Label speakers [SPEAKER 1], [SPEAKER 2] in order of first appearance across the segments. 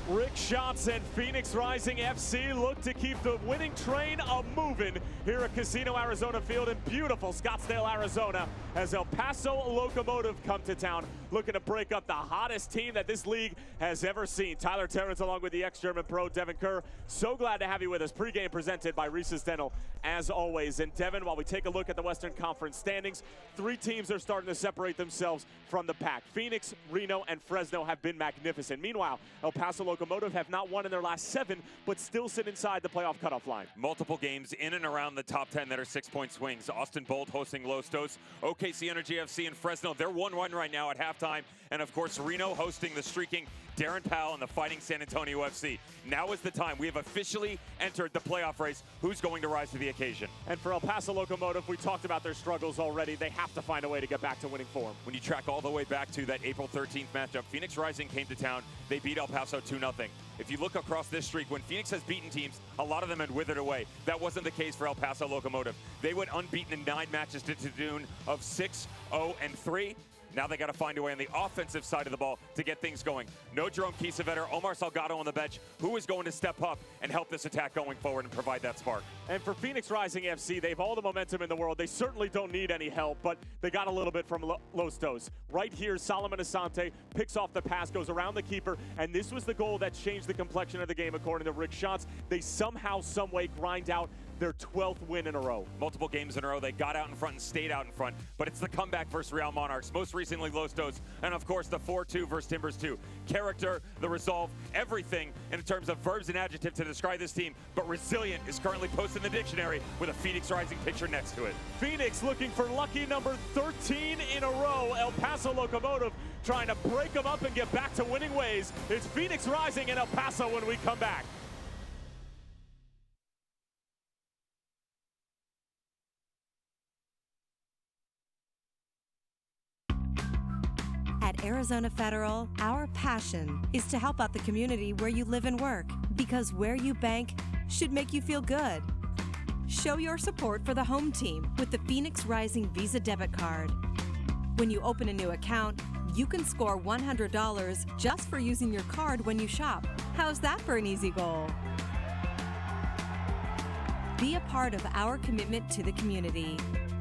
[SPEAKER 1] Rick Schatz and Phoenix Rising FC look to keep the winning train a-moving here at Casino Arizona Field in beautiful Scottsdale, Arizona, as El Paso Locomotive come to town, looking to break up the hottest team that this league has ever seen. Tyler Terrence along with the ex-German pro Devin Kerr. So glad to have you with us. Pregame presented by Reese's Dental, as always. And Devin, while we take a look at the Western Conference standings, three teams are starting to separate themselves from the pack. Phoenix, Reno, and Fresno have been magnificent. Meanwhile, El Paso Locomotive have not won in their last 7, but still sit inside the playoff cutoff line.
[SPEAKER 2] Multiple games in and around the top 10 that are 6-point swings. Austin Bolt hosting Los Dos, OKC Energy FC, and Fresno. They're 1-1 right now at halftime. And of course, Reno hosting the streaking Darren Powell and the Fighting San Antonio FC. Now is the time. We have officially entered the playoff race. Who's going to rise to the occasion?
[SPEAKER 1] And for El Paso Locomotive, we talked about their struggles already. They have to find a way to get back to winning form.
[SPEAKER 2] When you track all the way back to that April 13th matchup, Phoenix Rising came to town. They beat El Paso 2-0. If you look across this streak, when Phoenix has beaten teams, a lot of them had withered away. That wasn't the case for El Paso Locomotive. They went unbeaten in 9 matches to the tune of 6-0-3. Now they got to find a way on the offensive side of the ball to get things going. No Jerome Kiesewetter, Omar Salgado on the bench. Who is going to step up and help this attack going forward and provide that spark?
[SPEAKER 1] And for Phoenix Rising FC, they have all the momentum in the world. They certainly don't need any help, but they got a little bit from Los Dos. Right here, Solomon Asante picks off the pass, goes around the keeper, and this was the goal that changed the complexion of the game, according to Rick Schatz. They somehow, someway grind out their 12th win in a row.
[SPEAKER 2] Multiple games in a row. They got out in front and stayed out in front, but it's the comeback versus Real Monarchs. Most recently, Los Dos, and of course, the 4-2 versus Timbers 2. Character, the resolve, everything in terms of verbs and adjectives to describe this team, but resilient is currently posted in the dictionary with a Phoenix Rising picture next to it.
[SPEAKER 1] Phoenix looking for lucky number 13 in a row. El Paso Locomotive trying to break them up and get back to winning ways. It's Phoenix Rising and El Paso when we come back.
[SPEAKER 3] At Arizona Federal, our passion is to help out the community where you live and work, because where you bank should make you feel good. Show your support for the home team with the Phoenix Rising Visa debit card. When you open a new account, you can score $100 just for using your card when you shop. How's that for an easy goal? Be a part of our commitment to the community.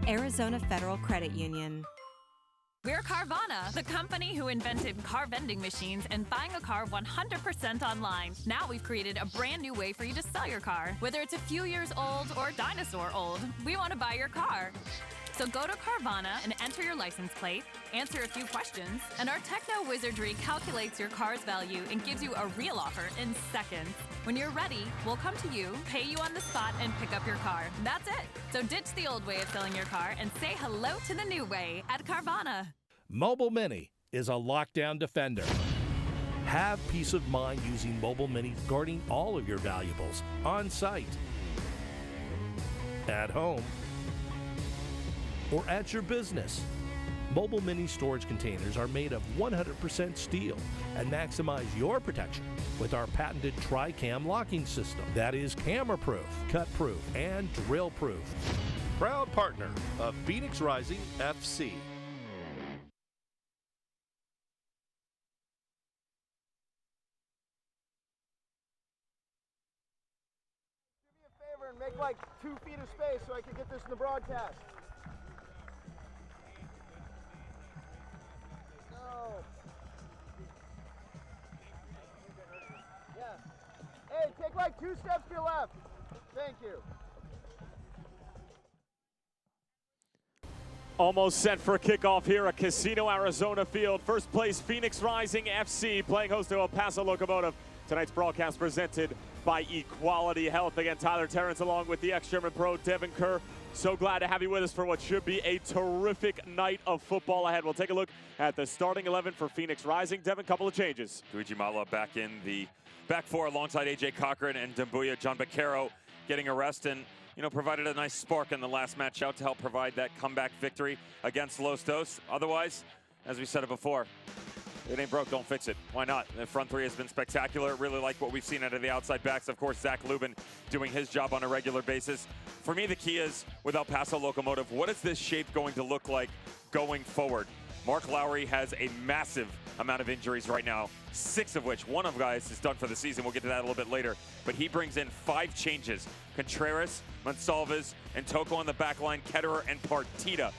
[SPEAKER 3] Arizona Federal Credit Union.
[SPEAKER 4] We're Carvana, the company who invented car vending machines and buying a car 100% online. Now we've created a brand new way for you to sell your car. Whether it's a few years old or dinosaur old, we want to buy your car. So go to Carvana and enter your license plate, answer a few questions, and our techno wizardry calculates your car's value and gives you a real offer in seconds. When you're ready, we'll come to you, pay you on the spot, and pick up your car. That's it. So ditch the old way of selling your car and say hello to the new way at Carvana.
[SPEAKER 5] Mobile Mini is a lockdown defender. Have peace of mind using Mobile Mini, guarding all of your valuables on site, at home, or at your business. Mobile Mini storage containers are made of 100% steel and maximize your protection with our patented Tri-Cam locking system that is camera-proof, cut-proof, and drill-proof. Proud partner of Phoenix Rising FC.
[SPEAKER 6] Do me a favor and make like 2 feet of space so I can get this in the broadcast. Hey, take like 2 steps to your left. Thank you.
[SPEAKER 1] Almost set for kickoff here at Casino Arizona Field. First place, Phoenix Rising FC playing host to El Paso Locomotive. Tonight's broadcast presented by Equality Health. Again, Tyler Terrence along with the ex-German pro Devin Kerr. So glad to have you with us for what should be a terrific night of football ahead. We'll take a look at the starting 11 for Phoenix Rising. Devin, couple of changes.
[SPEAKER 2] Luigi Mala back in the back four alongside A.J. Cochran and Dambuya. John Baccaro getting a rest and, provided a nice spark in the last match out to help provide that comeback victory against Los Dos. Otherwise, as we said it before, it ain't broke, don't fix it. Why not? The front three has been spectacular. Really like what we've seen out of the outside backs. Of course, Zach Lubin doing his job on a regular basis. For me, the key is with El Paso Locomotive, what is this shape going to look like going forward? Mark Lowry has a massive amount of injuries right now, 6 of which, one of guys is done for the season. We'll get to that a little bit later. But he brings in 5 changes. Contreras, Monsalves, and Toko on the back line, Ketterer, and Partita.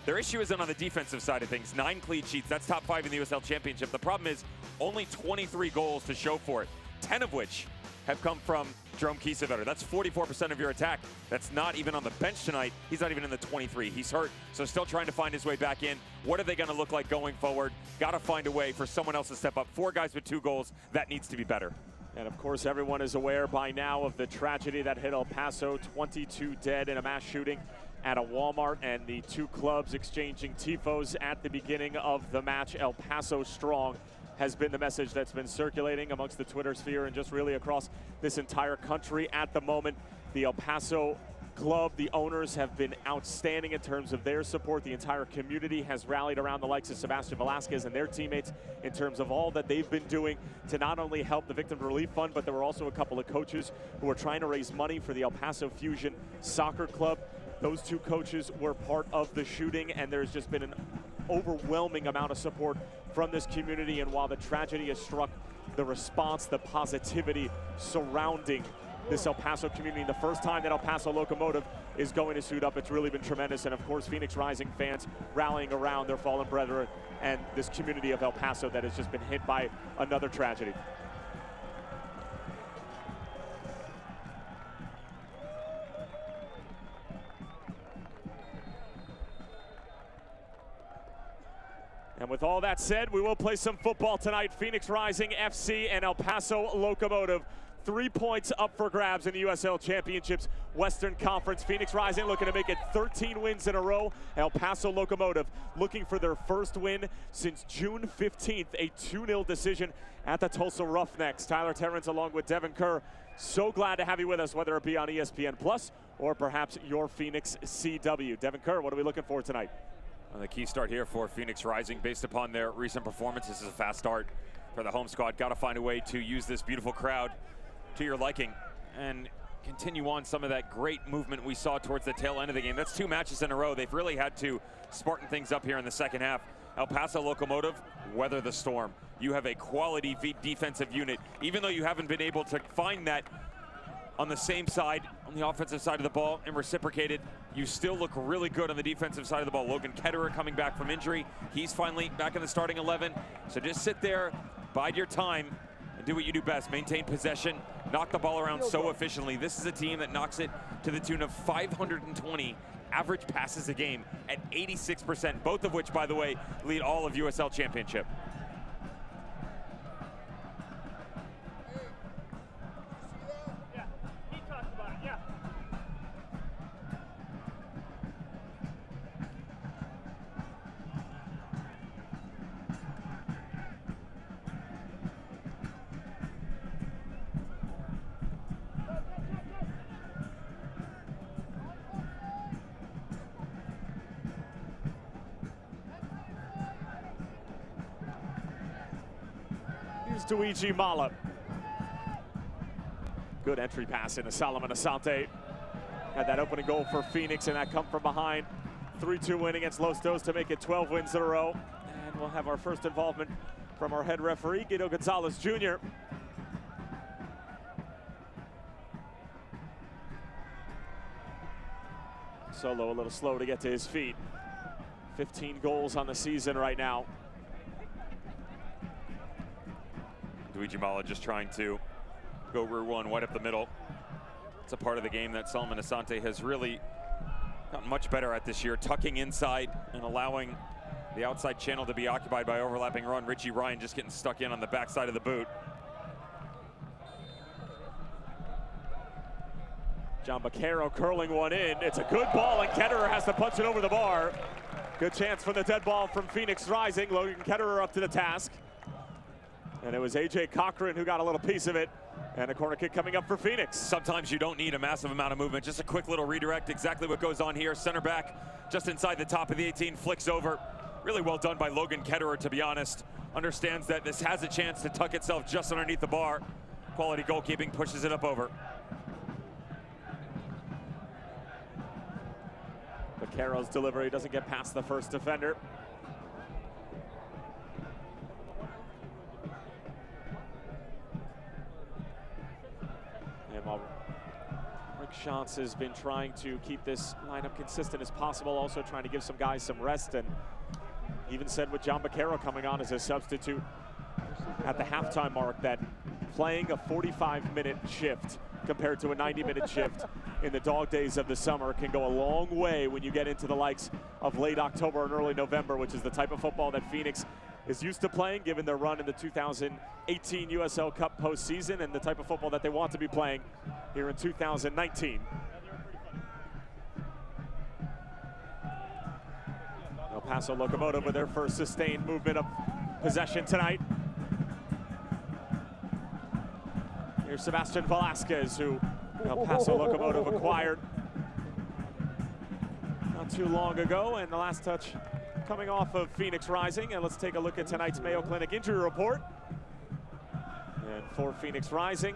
[SPEAKER 2] Their issue isn't on the defensive side of things. 9 clean sheets, that's top 5 in the USL Championship. The problem is only 23 goals to show for it, 10 of which have come from Jerome Kiesewetter. That's 44% of your attack. That's not even on the bench tonight. He's not even in the 23. He's hurt, so still trying to find his way back in. What are they going to look like going forward? Got to find a way for someone else to step up. 4 guys with 2 goals. That needs to be better.
[SPEAKER 1] And of course, everyone is aware by now of the tragedy that hit El Paso. 22 dead in a mass shooting at a Walmart, and the 2 clubs exchanging tifos at the beginning of the match. El Paso strong has been the message that's been circulating amongst the Twitter sphere and just really across this entire country at the moment. The El Paso club, the owners have been outstanding in terms of their support. The entire community has rallied around the likes of Sebastian Velasquez and their teammates in terms of all that they've been doing to not only help the Victim Relief Fund, but there were also a couple of coaches who were trying to raise money for the El Paso Fusion Soccer Club. Those 2 coaches were part of the shooting, and there's just been an overwhelming amount of support from this community. And while the tragedy has struck, the response, the positivity surrounding this El Paso community, the first time that El Paso Locomotive is going to suit up, it's really been tremendous. And of course, Phoenix Rising fans rallying around their fallen brethren and this community of El Paso that has just been hit by another tragedy. And with all that said, we will play some football tonight. Phoenix Rising FC and El Paso Locomotive. 3 points up for grabs in the USL Championships Western Conference. Phoenix Rising looking to make it 13 wins in a row. El Paso Locomotive looking for their first win since June 15th, a 2-0 decision at the Tulsa Roughnecks. Tyler Terrence along with Devin Kerr. So glad to have you with us, whether it be on ESPN Plus or perhaps your Phoenix CW. Devin Kerr, what are we looking for tonight?
[SPEAKER 2] The key start here for Phoenix Rising based upon their recent performance. This is a fast start for the home squad. Got to find a way to use this beautiful crowd to your liking and continue on some of that great movement we saw towards the tail end of the game. That's 2 matches in a row. They've really had to spartan things up here in the second half. El Paso Locomotive, weather the storm. You have a quality defensive unit. Even though you haven't been able to find that on the same side, on the offensive side of the ball, and reciprocated, you still look really good on the defensive side of the ball. Logan Ketterer coming back from injury. He's finally back in the starting 11. So just sit there, bide your time, and do what you do best. Maintain possession, knock the ball around so efficiently. This is a team that knocks it to the tune of 520 average passes a game at 86%, both of which, by the way, lead all of USL Championship.
[SPEAKER 1] Luigi Mala. Good entry pass into Solomon Asante. Had that opening goal for Phoenix, and that come from behind. 3-2 win against Los Dos to make it 12 wins in a row. And we'll have our first involvement from our head referee, Guido Gonzalez Jr. Solo a little slow to get to his feet. 15 goals on the season right now.
[SPEAKER 2] Luigi Mala just trying to go rear one wide up the middle. It's a part of the game that Solomon Asante has really gotten much better at this year, tucking inside and allowing the outside channel to be occupied by overlapping run. Richie Ryan just getting stuck in on the backside of the boot.
[SPEAKER 1] John Baccaro curling one in. It's a good ball, and Ketterer has to punch it over the bar. Good chance for the dead ball from Phoenix Rising. Logan Ketterer up to the task. And it was AJ Cochran who got a little piece of it. And a corner kick coming up for Phoenix.
[SPEAKER 2] Sometimes you don't need a massive amount of movement. Just a quick little redirect. Exactly what goes on here. Center back just inside the top of the 18, flicks over. Really well done by Logan Ketterer, to be honest. Understands that this has a chance to tuck itself just underneath the bar. Quality goalkeeping, pushes it up over.
[SPEAKER 1] Baccaro's delivery doesn't get past the first defender. Mark Schantz has been trying to keep this lineup consistent as possible, also trying to give some guys some rest, and even said with John Baccaro coming on as a substitute at the halftime mark that playing a 45-minute shift compared to a 90-minute shift in the dog days of the summer can go a long way when you get into the likes of late October and early November, which is the type of football that Phoenix is used to playing given their run in the 2018 USL Cup postseason and the type of football that they want to be playing here in 2019. El Paso Locomotive with their first sustained movement of possession tonight. Here's Sebastian Velasquez, who El Paso Locomotive acquired not too long ago, and the last touch coming off of Phoenix Rising. And let's take a look at tonight's Mayo Clinic injury report. And for Phoenix Rising,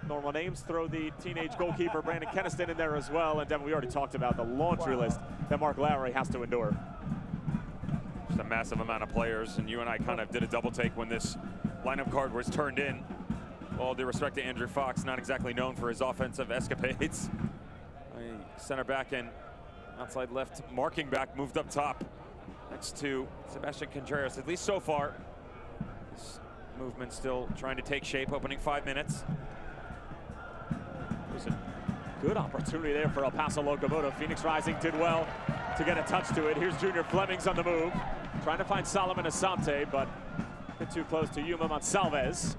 [SPEAKER 1] normal names, throw the teenage goalkeeper Brandon Keniston in there as well. And Devin, we already talked about the laundry list that Mark Lowry has to endure.
[SPEAKER 2] Just a massive amount of players, and you and I kind of did a double take when this lineup card was turned in. All due respect to Andrew Fox, not exactly known for his offensive escapades. Center back and outside left marking back moved up top next to Sebastian Contreras, at least so far. This movement still trying to take shape, opening 5 minutes.
[SPEAKER 1] There's a good opportunity there for El Paso Locomotive. Phoenix Rising did well to get a touch to it. Here's Junior Fleming's on the move, trying to find Solomon Asante, but a bit too close to Yuma Monsalves.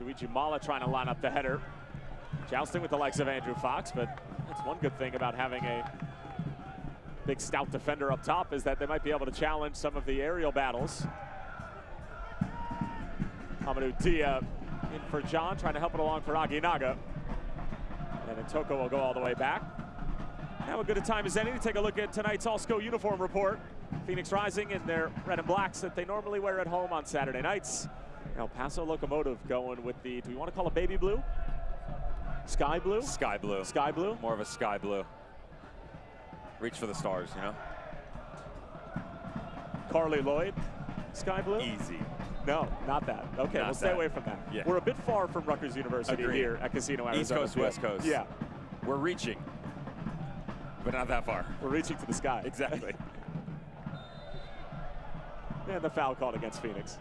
[SPEAKER 1] Luigi Mala trying to line up the header. Jousting with the likes of Andrew Fox, but that's one good thing about having a big stout defender up top is that they might be able to challenge some of the aerial battles. Amadou Dia in for John, trying to help it along for Aguinaga. And then Toko will go all the way back. Now a good a time as any to take a look at tonight's All-SCO uniform report. Phoenix Rising in their red and blacks that they normally wear at home on Saturday nights. El Paso Locomotive going with the, do we want to call it baby blue? Sky blue?
[SPEAKER 2] Sky blue.
[SPEAKER 1] Sky blue?
[SPEAKER 2] More of a sky blue. Reach for the stars, you know?
[SPEAKER 1] Carly Lloyd, sky blue?
[SPEAKER 2] Easy.
[SPEAKER 1] No, not that. Okay,
[SPEAKER 2] Not
[SPEAKER 1] we'll stay
[SPEAKER 2] that.
[SPEAKER 1] away from that.
[SPEAKER 2] Yeah.
[SPEAKER 1] We're a bit far from Rutgers University
[SPEAKER 2] Agreed.
[SPEAKER 1] here at Casino Arizona.
[SPEAKER 2] East Coast,
[SPEAKER 1] Field.
[SPEAKER 2] West Coast.
[SPEAKER 1] Yeah.
[SPEAKER 2] We're reaching, but not that far.
[SPEAKER 1] We're reaching to the sky.
[SPEAKER 2] Exactly.
[SPEAKER 1] And the foul called against Phoenix.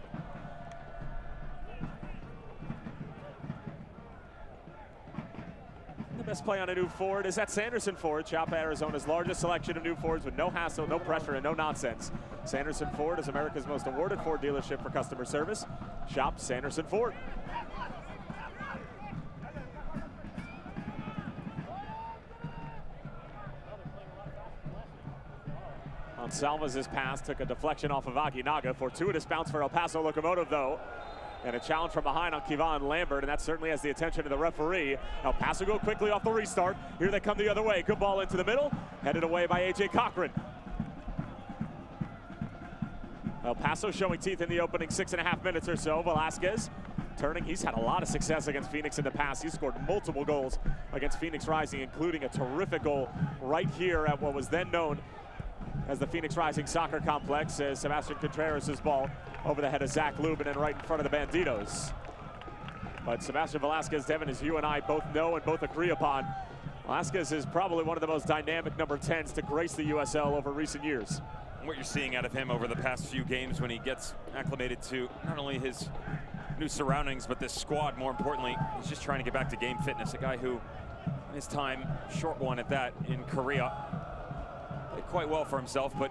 [SPEAKER 1] The best play on a new Ford is at Sanderson Ford. Shop Arizona's largest selection of new Fords with no hassle, no pressure, and no nonsense. Sanderson Ford is America's most awarded Ford dealership for customer service. Shop Sanderson Ford. Monsalves' pass took a deflection off of Aguinaga. Fortuitous bounce for El Paso Locomotive, though. And a challenge from behind on Kevon Lambert, and that certainly has the attention of the referee. El Paso go quickly off the restart. Here they come the other way. Good ball into the middle. Headed away by A.J. Cochran. El Paso showing teeth in the opening 6.5 minutes or so. Velasquez turning. He's had a lot of success against Phoenix in the past. He's scored multiple goals against Phoenix Rising, including a terrific goal right here at what was then known as the Phoenix Rising Soccer Complex, as Sebastian Contreras' ball over the head of Zach Lubin and right in front of the Banditos. But Sebastian Velasquez, Devin, as you and I both know and both agree upon, Velasquez is probably one of the most dynamic number 10s to grace the USL over recent years.
[SPEAKER 2] What you're seeing out of him over the past few games when he gets acclimated to not only his new surroundings, but this squad, more importantly, he's just trying to get back to game fitness. A guy who, in his time, short one at that in Korea, did quite well for himself, but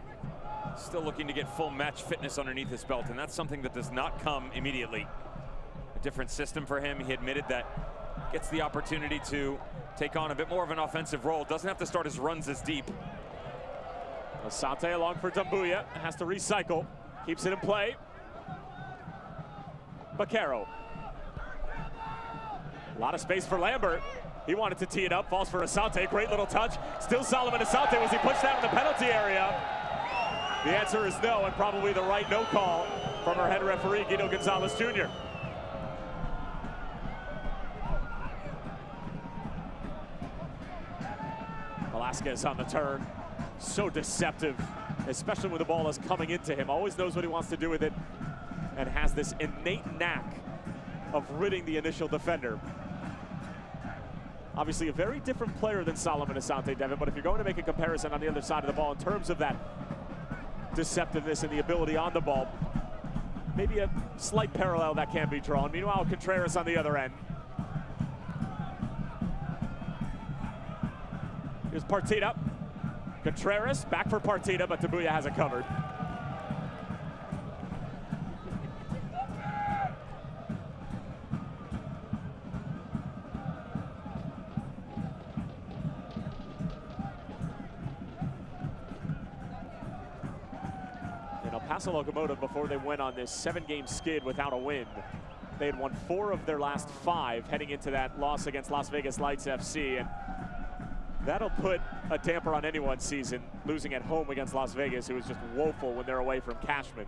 [SPEAKER 2] still looking to get full match fitness underneath his belt, and that's something that does not come immediately. A different system for him. He admitted that gets the opportunity to take on a bit more of an offensive role. Doesn't have to start his runs as deep.
[SPEAKER 1] Asante along for Dumbuya, has to recycle, keeps it in play. Baccaro. A lot of space for Lambert. He wanted to tee it up, falls for Asante, great little touch. Still Solomon Asante, was he pushed out in the penalty area? The answer is no, and probably the right no call from our head referee, Guido Gonzalez Jr. Velasquez on the turn, so deceptive, especially when the ball is coming into him. Always knows what he wants to do with it and has this innate knack of ridding the initial defender. Obviously a very different player than Solomon Asante, Devin, but if you're going to make a comparison on the other side of the ball in terms of that deceptiveness and the ability on the ball, maybe a slight parallel that can be drawn. Meanwhile, Contreras on the other end. Here's Partida. Contreras back for Partida, but Dumbuya has it covered. And El Paso Locomotive, before they went on this 7-game skid without a win, they had won 4 of their last 5 heading into that loss against Las Vegas Lights FC. And that'll put a damper on anyone's season, losing at home against Las Vegas, who was just woeful when they're away from Cashman.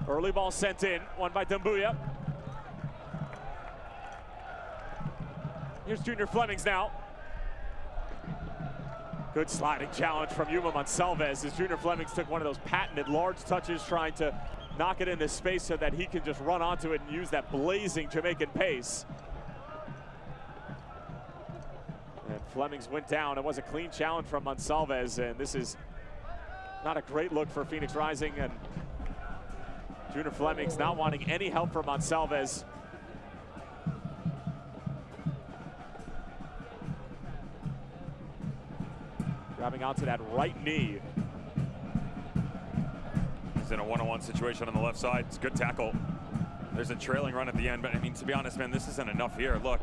[SPEAKER 1] Early ball sent in, won by Dumbuya. Here's Junior Flemings now. Good sliding challenge from Yuma Monsalves as Junior Flemings took one of those patented large touches, trying to knock it into space so that he can just run onto it and use that blazing Jamaican pace. And Flemings went down. It was a clean challenge from Monsalves, and this is not a great look for Phoenix Rising. And Junior Flemings not wanting any help from Monsalves. Grabbing onto that right knee.
[SPEAKER 2] He's in a one-on-one situation on the left side. It's a good tackle. There's a trailing run at the end, but I mean, to be honest, man, this isn't enough here. Look,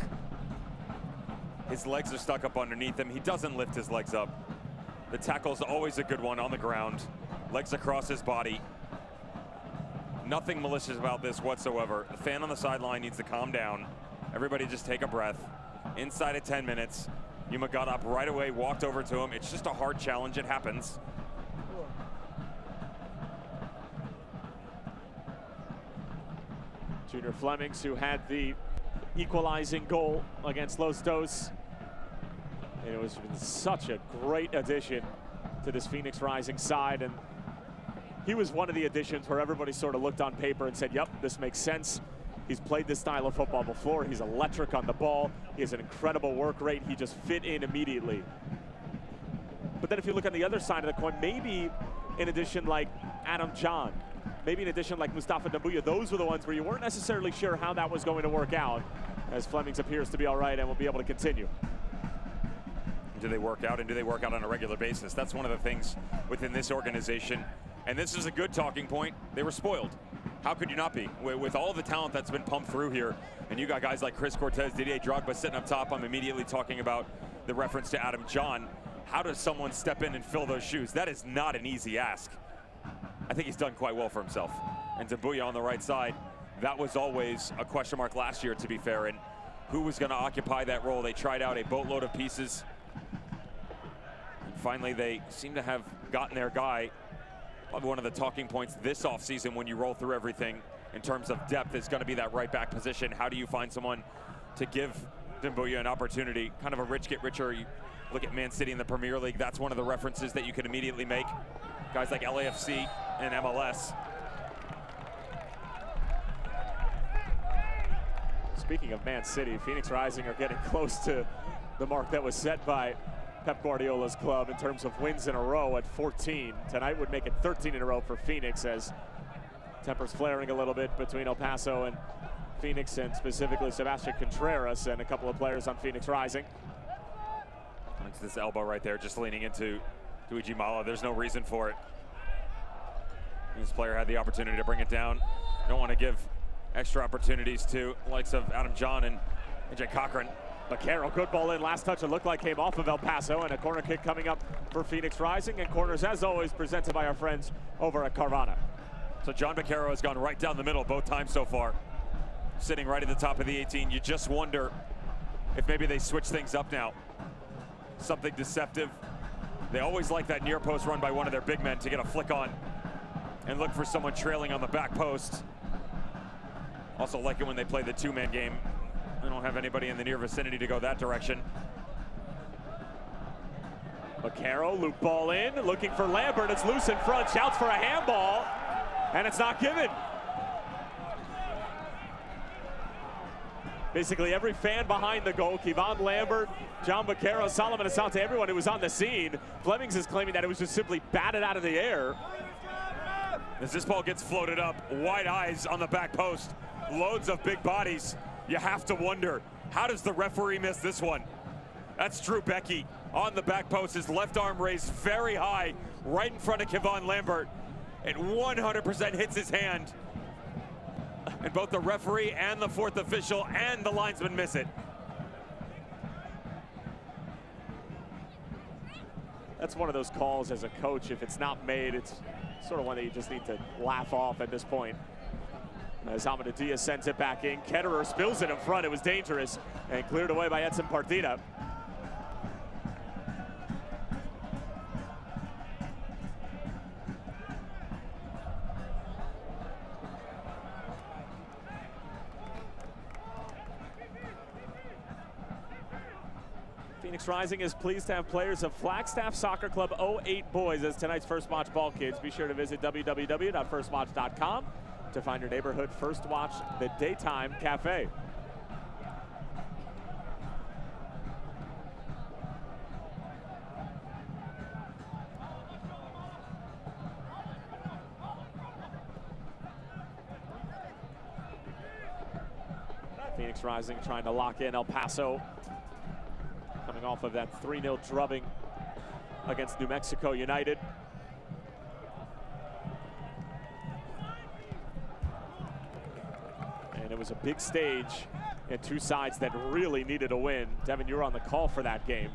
[SPEAKER 2] his legs are stuck up underneath him. He doesn't lift his legs up. The tackle's always a good one on the ground. Legs across his body. Nothing malicious about this whatsoever. The fan on the sideline needs to calm down. Everybody just take a breath. Inside of 10 minutes, Yuma got up right away, walked over to him. It's just a hard challenge, it happens.
[SPEAKER 1] Junior Flemings, who had the equalizing goal against Los Dos. And it was such a great addition to this Phoenix Rising side. And he was one of the additions where everybody sort of looked on paper and said, yep, this makes sense. He's played this style of football before. He's electric on the ball. He has an incredible work rate. He just fit in immediately. But then if you look on the other side of the coin, maybe in addition like Adam John, maybe in addition like Mustafa Dumbuya, those were the ones where you weren't necessarily sure how that was going to work out, as Flemings appears to be all right and will be able to continue.
[SPEAKER 2] Do they work out, and do they work out on a regular basis? That's one of the things within this organization. And this is a good talking point. They were spoiled. How could you not be? With all the talent that's been pumped through here, and you got guys like Chris Cortez, Didier Drogba sitting up top, I'm immediately talking about the reference to Adam John. How does someone step in and fill those shoes? That is not an easy ask. I think he's done quite well for himself. And Dumbuya on the right side, that was always a question mark last year, to be fair, and who was gonna occupy that role? They tried out a boatload of pieces. And finally, they seem to have gotten their guy. Probably one of the talking points this offseason when you roll through everything in terms of depth is going to be that right back position. How do you find someone to give Dumbuya an opportunity? Kind of a rich get richer. You look at Man City in the Premier League, that's one of the references that you can immediately make. Guys like LAFC and MLS.
[SPEAKER 1] Speaking of Man City, Phoenix Rising are getting close to the mark that was set by Pep Guardiola's club in terms of wins in a row at 14. Tonight would make it 13 in a row for Phoenix, as tempers flaring a little bit between El Paso and Phoenix, and specifically Sebastian Contreras and a couple of players on Phoenix Rising.
[SPEAKER 2] It's this elbow right there, just leaning into Luigi Mala. There's no reason for it. This player had the opportunity to bring it down. Don't want to give extra opportunities to the likes of Adam John and AJ Cochran.
[SPEAKER 1] Vaquero, good ball in. Last touch, it looked like came off of El Paso, and a corner kick coming up for Phoenix Rising. And corners, as always, presented by our friends over at Carvana.
[SPEAKER 2] So John Vaquero has gone right down the middle both times so far. Sitting right at the top of the 18. You just wonder if maybe they switch things up now. Something deceptive. They always like that near post run by one of their big men to get a flick on and look for someone trailing on the back post. Also like it when they play the two-man game. They don't have anybody in the near vicinity to go that direction.
[SPEAKER 1] Vaquero, loop ball in, looking for Lambert. It's loose in front, shouts for a handball, and it's not given. Basically every fan behind the goal, Kevon Lambert, John Vaquero, Solomon Asante, everyone who was on the scene. Flemings is claiming that it was just simply batted out of the air.
[SPEAKER 2] As this ball gets floated up, wide eyes on the back post, loads of big bodies. You have to wonder, how does the referee miss this one? That's Drew Becky on the back post, his left arm raised very high, right in front of Kevon Lambert. It 100% hits his hand. And both the referee and the fourth official and the linesman miss it.
[SPEAKER 1] That's one of those calls as a coach, if it's not made, it's sort of one that you just need to laugh off at this point. As Hamid Diaz sends it back in, Ketterer spills it in front, it was dangerous, and cleared away by Edson Partida. Phoenix Rising is pleased to have players of Flagstaff Soccer Club 08 boys as tonight's First Watch ball kids. Be sure to visit www.firstwatch.com to find your neighborhood First Watch, the daytime cafe. Phoenix Rising trying to lock in El Paso, coming off of that 3-0 drubbing against New Mexico United. And it was a big stage and two sides that really needed a win. Devin, you were on the call for that game.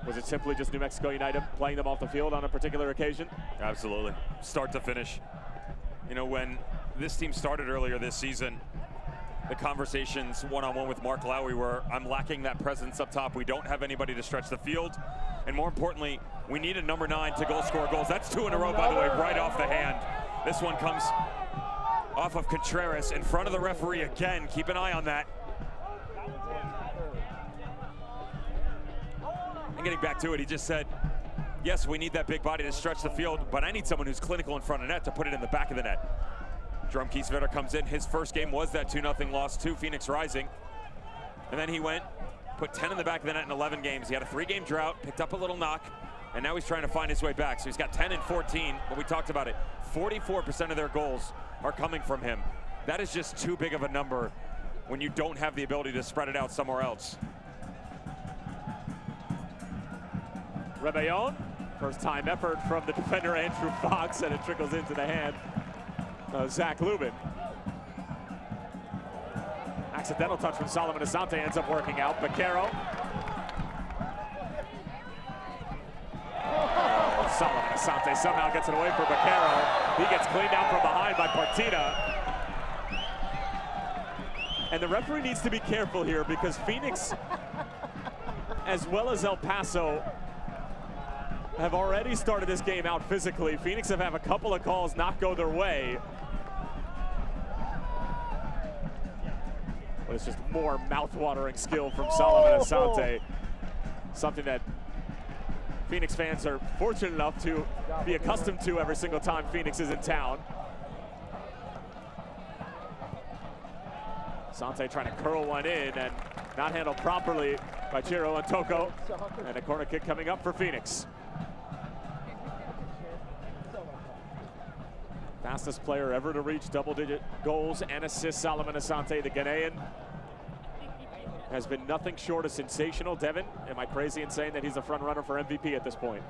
[SPEAKER 1] Was it simply just New Mexico United playing them off the field on a particular occasion?
[SPEAKER 2] Absolutely, start to finish. You know, when this team started earlier this season, the conversations one-on-one with Mark Lowry were, I'm lacking that presence up top. We don't have anybody to stretch the field. And more importantly, we need a number 9 to goal score goals. That's 2 in a row, by the way, right off the hand. This one comes off of Contreras in front of the referee again. Keep an eye on that. And getting back to it, he just said, yes, we need that big body to stretch the field, but I need someone who's clinical in front of net to put it in the back of the net. Jerome Kieswetter comes in. His first game was that 2-0 loss to Phoenix Rising. And then he went, put 10 in the back of the net in 11 games. He had a 3-game drought, picked up a little knock, and now he's trying to find his way back. So he's got 10 and 14, but we talked about it. 44% of their goals are coming from him. That is just too big of a number when you don't have the ability to spread it out somewhere else.
[SPEAKER 1] Rebellon, first time effort from the defender Andrew Fox, and it trickles into the hand of Zach Lubin. Accidental touch from Solomon Asante ends up working out. Vaquero. Oh, Solomon Asante somehow gets it away from Vaquero. He gets cleaned out from behind by Partida. And the referee needs to be careful here because Phoenix, as well as El Paso, have already started this game out physically. Phoenix have had a couple of calls not go their way. But it's just more mouth-watering skill from Solomon Asante. Something that Phoenix fans are fortunate enough to be accustomed to every single time Phoenix is in town. Asante trying to curl one in and not handled properly by Chiro Antoko. And a corner kick coming up for Phoenix. Fastest player ever to reach double-digit goals and assists, Solomon Asante, the Ghanaian, has been nothing short of sensational. Devin, am I crazy in saying that he's a front runner for MVP at this point?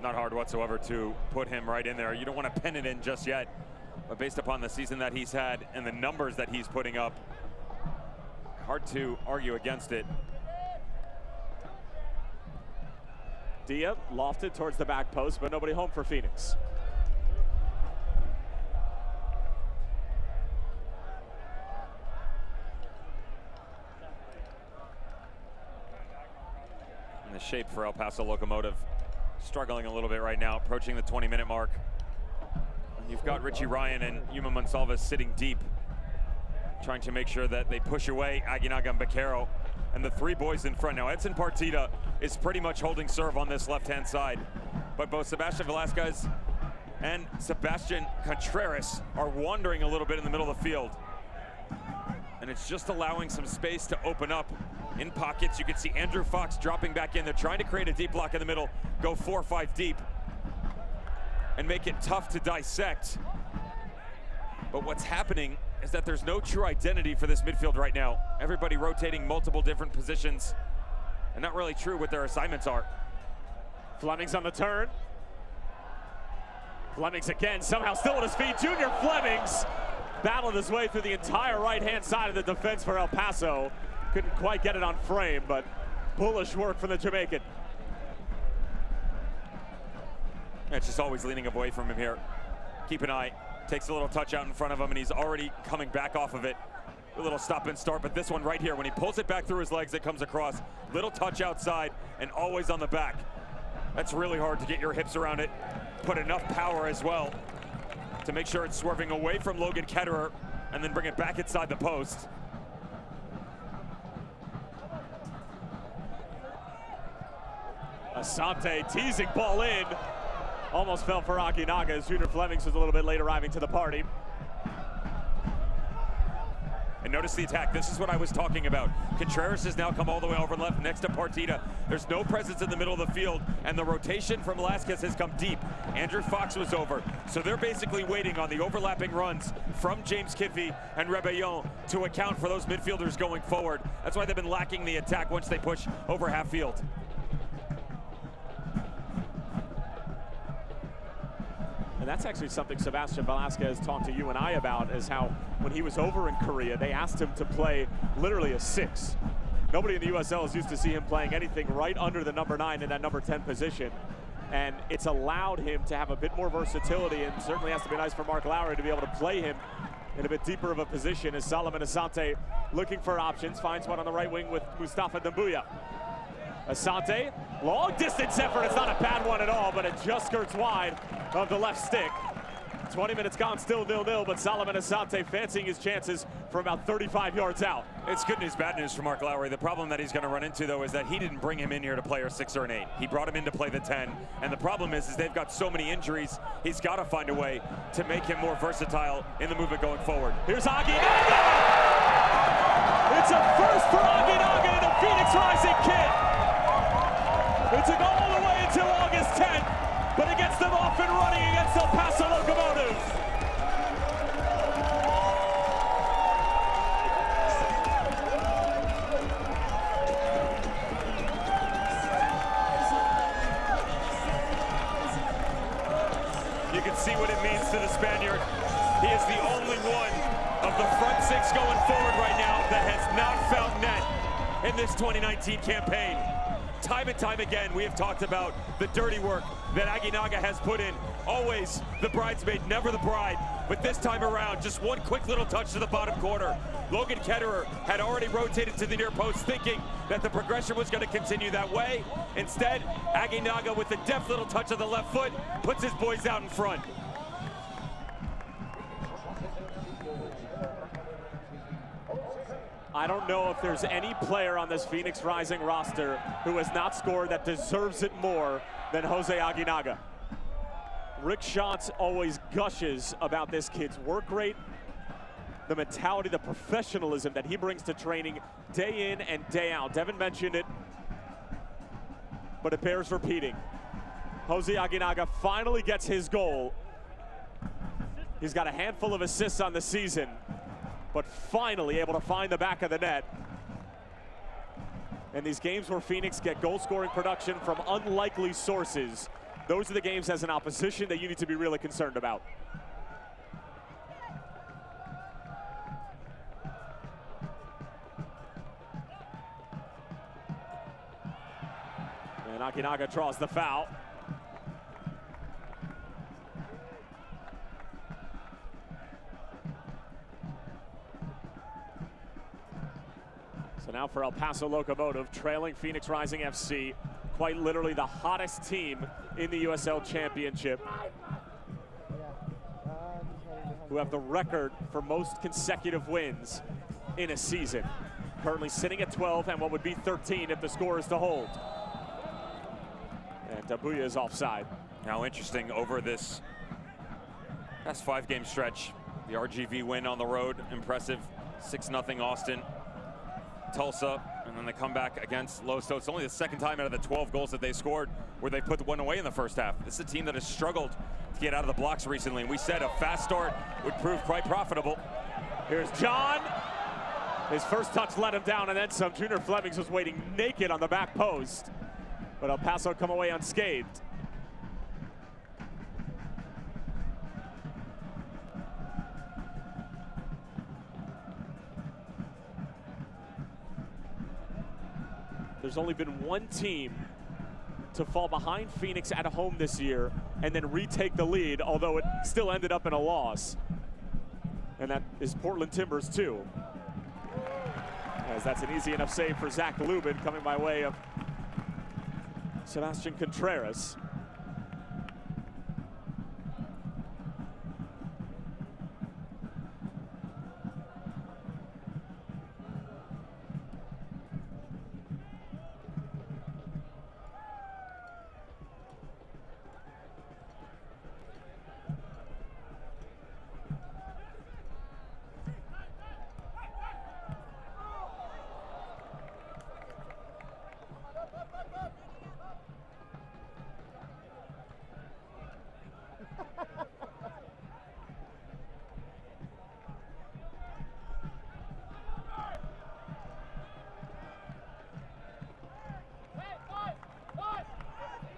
[SPEAKER 2] Not hard whatsoever to put him right in there. You don't want to pin it in just yet, but based upon the season that he's had and the numbers that he's putting up, hard to argue against it.
[SPEAKER 1] Dia lofted towards the back post, but nobody home for Phoenix.
[SPEAKER 2] The shape for El Paso Locomotive struggling a little bit right now, approaching the 20-minute mark. And you've got Richie Ryan and Yuma Monsalves sitting deep, trying to make sure that they push away Aguinaga and Vaquero. and the three boys in front. Now Edson Partida is pretty much holding serve on this left-hand side, but both Sebastian Velasquez and Sebastian Contreras are wandering a little bit in the middle of the field. And it's just allowing some space to open up in pockets. You can see Andrew Fox dropping back in. They're trying to create a deep block in the middle, go 4 or 5 deep, and make it tough to dissect. But what's happening is that there's no true identity for this midfield right now. Everybody rotating multiple different positions, and not really true what their assignments are.
[SPEAKER 1] Fleming's on the turn. Fleming's again, somehow still on his feet. Junior Fleming's battled his way through the entire right-hand side of the defense for El Paso. Couldn't quite get it on frame, but bullish work from the Jamaican.
[SPEAKER 2] It's just always leaning away from him here. Keep an eye. Takes a little touch out in front of him, and he's already coming back off of it. A little stop and start, but this one right here, when he pulls it back through his legs, it comes across. Little touch outside, and always on the back. That's really hard to get your hips around it. Put enough power as well to make sure it's swerving away from Logan Ketterer, and then bring it back inside the post.
[SPEAKER 1] Asante teasing ball in. Almost fell for Akinaga as Junior Flemings was a little bit late arriving to the party.
[SPEAKER 2] And notice the attack. This is what I was talking about. Contreras has now come all the way over left next to Partida. There's no presence in the middle of the field, and the rotation from Velasquez has come deep. Andrew Fox was over, so they're basically waiting on the overlapping runs from James Kiffey and Rebellon to account for those midfielders going forward. That's why they've been lacking the attack once they push over half field.
[SPEAKER 1] And that's actually something Sebastian Velasquez talked to you and I about, is how when he was over in Korea, they asked him to play literally a 6. Nobody in the USL is used to see him playing anything right under the number 9 in that number 10 position. And it's allowed him to have a bit more versatility, and certainly has to be nice for Mark Lowry to be able to play him in a bit deeper of a position, as Solomon Asante looking for options, finds one on the right wing with Mustafa Dambuya. Asante, long distance effort. It's not a bad one at all, but it just skirts wide of the left stick. 20 minutes gone, still 0-0, but Solomon Asante fancying his chances from about 35 yards out.
[SPEAKER 2] It's good news, bad news for Mark Lowry. The problem that he's going to run into, though, is that he didn't bring him in here to play a 6 or an 8. He brought him in to play the 10, and the problem is they've got so many injuries, he's got to find a way to make him more versatile in the movement going forward.
[SPEAKER 1] Here's Aginaga! It's a first for Aginaga in a Phoenix Rising kit. It took all the way until August 10th, but it gets them off and running against El Paso Locomotive.
[SPEAKER 2] You can see what it means to the Spaniard. He is the only one of the front 6 going forward right now that has not found net in this 2019 campaign. Time and time again, we have talked about the dirty work that Aginaga has put in. Always the bridesmaid, never the bride. But this time around, just one quick little touch to the bottom corner. Logan Ketterer had already rotated to the near post, thinking that the progression was going to continue that way. Instead, Aginaga, with a deft little touch of the left foot, puts his boys out in front.
[SPEAKER 1] I don't know if there's any player on this Phoenix Rising roster who has not scored that deserves it more than Jose Aginaga. Rick Schatz always gushes about this kid's work rate, the mentality, the professionalism that he brings to training day in and day out. Devin mentioned it, but it bears repeating. Jose Aginaga finally gets his goal. He's got a handful of assists on the season, but finally able to find the back of the net. And these games where Phoenix get goal-scoring production from unlikely sources, those are the games as an opposition that you need to be really concerned about. And Aginaga draws the foul. So now for El Paso Locomotive, trailing Phoenix Rising FC, quite literally the hottest team in the USL Championship, who have the record for most consecutive wins in a season. currently sitting at 12 and what would be 13 if the score is to hold. And Dambuya is offside.
[SPEAKER 2] Now interesting, over this past 5-game stretch, the RGV win on the road, impressive, 6-0 Austin, Tulsa, and then they come back against Lowestoft. It's only the second time out of the 12 goals that they scored where they put one away in the first half. This is a team that has struggled to get out of the blocks recently, and we said a fast start would prove quite profitable.
[SPEAKER 1] Here's John. His first touch let him down, and then some. Junior Flemings was waiting naked on the back post, but El Paso come away unscathed. There's only been one team to fall behind Phoenix at home this year and then retake the lead, although it still ended up in a loss. And that is Portland Timbers too. As that's an easy enough save for Zach Lubin, coming by way of Sebastian Contreras.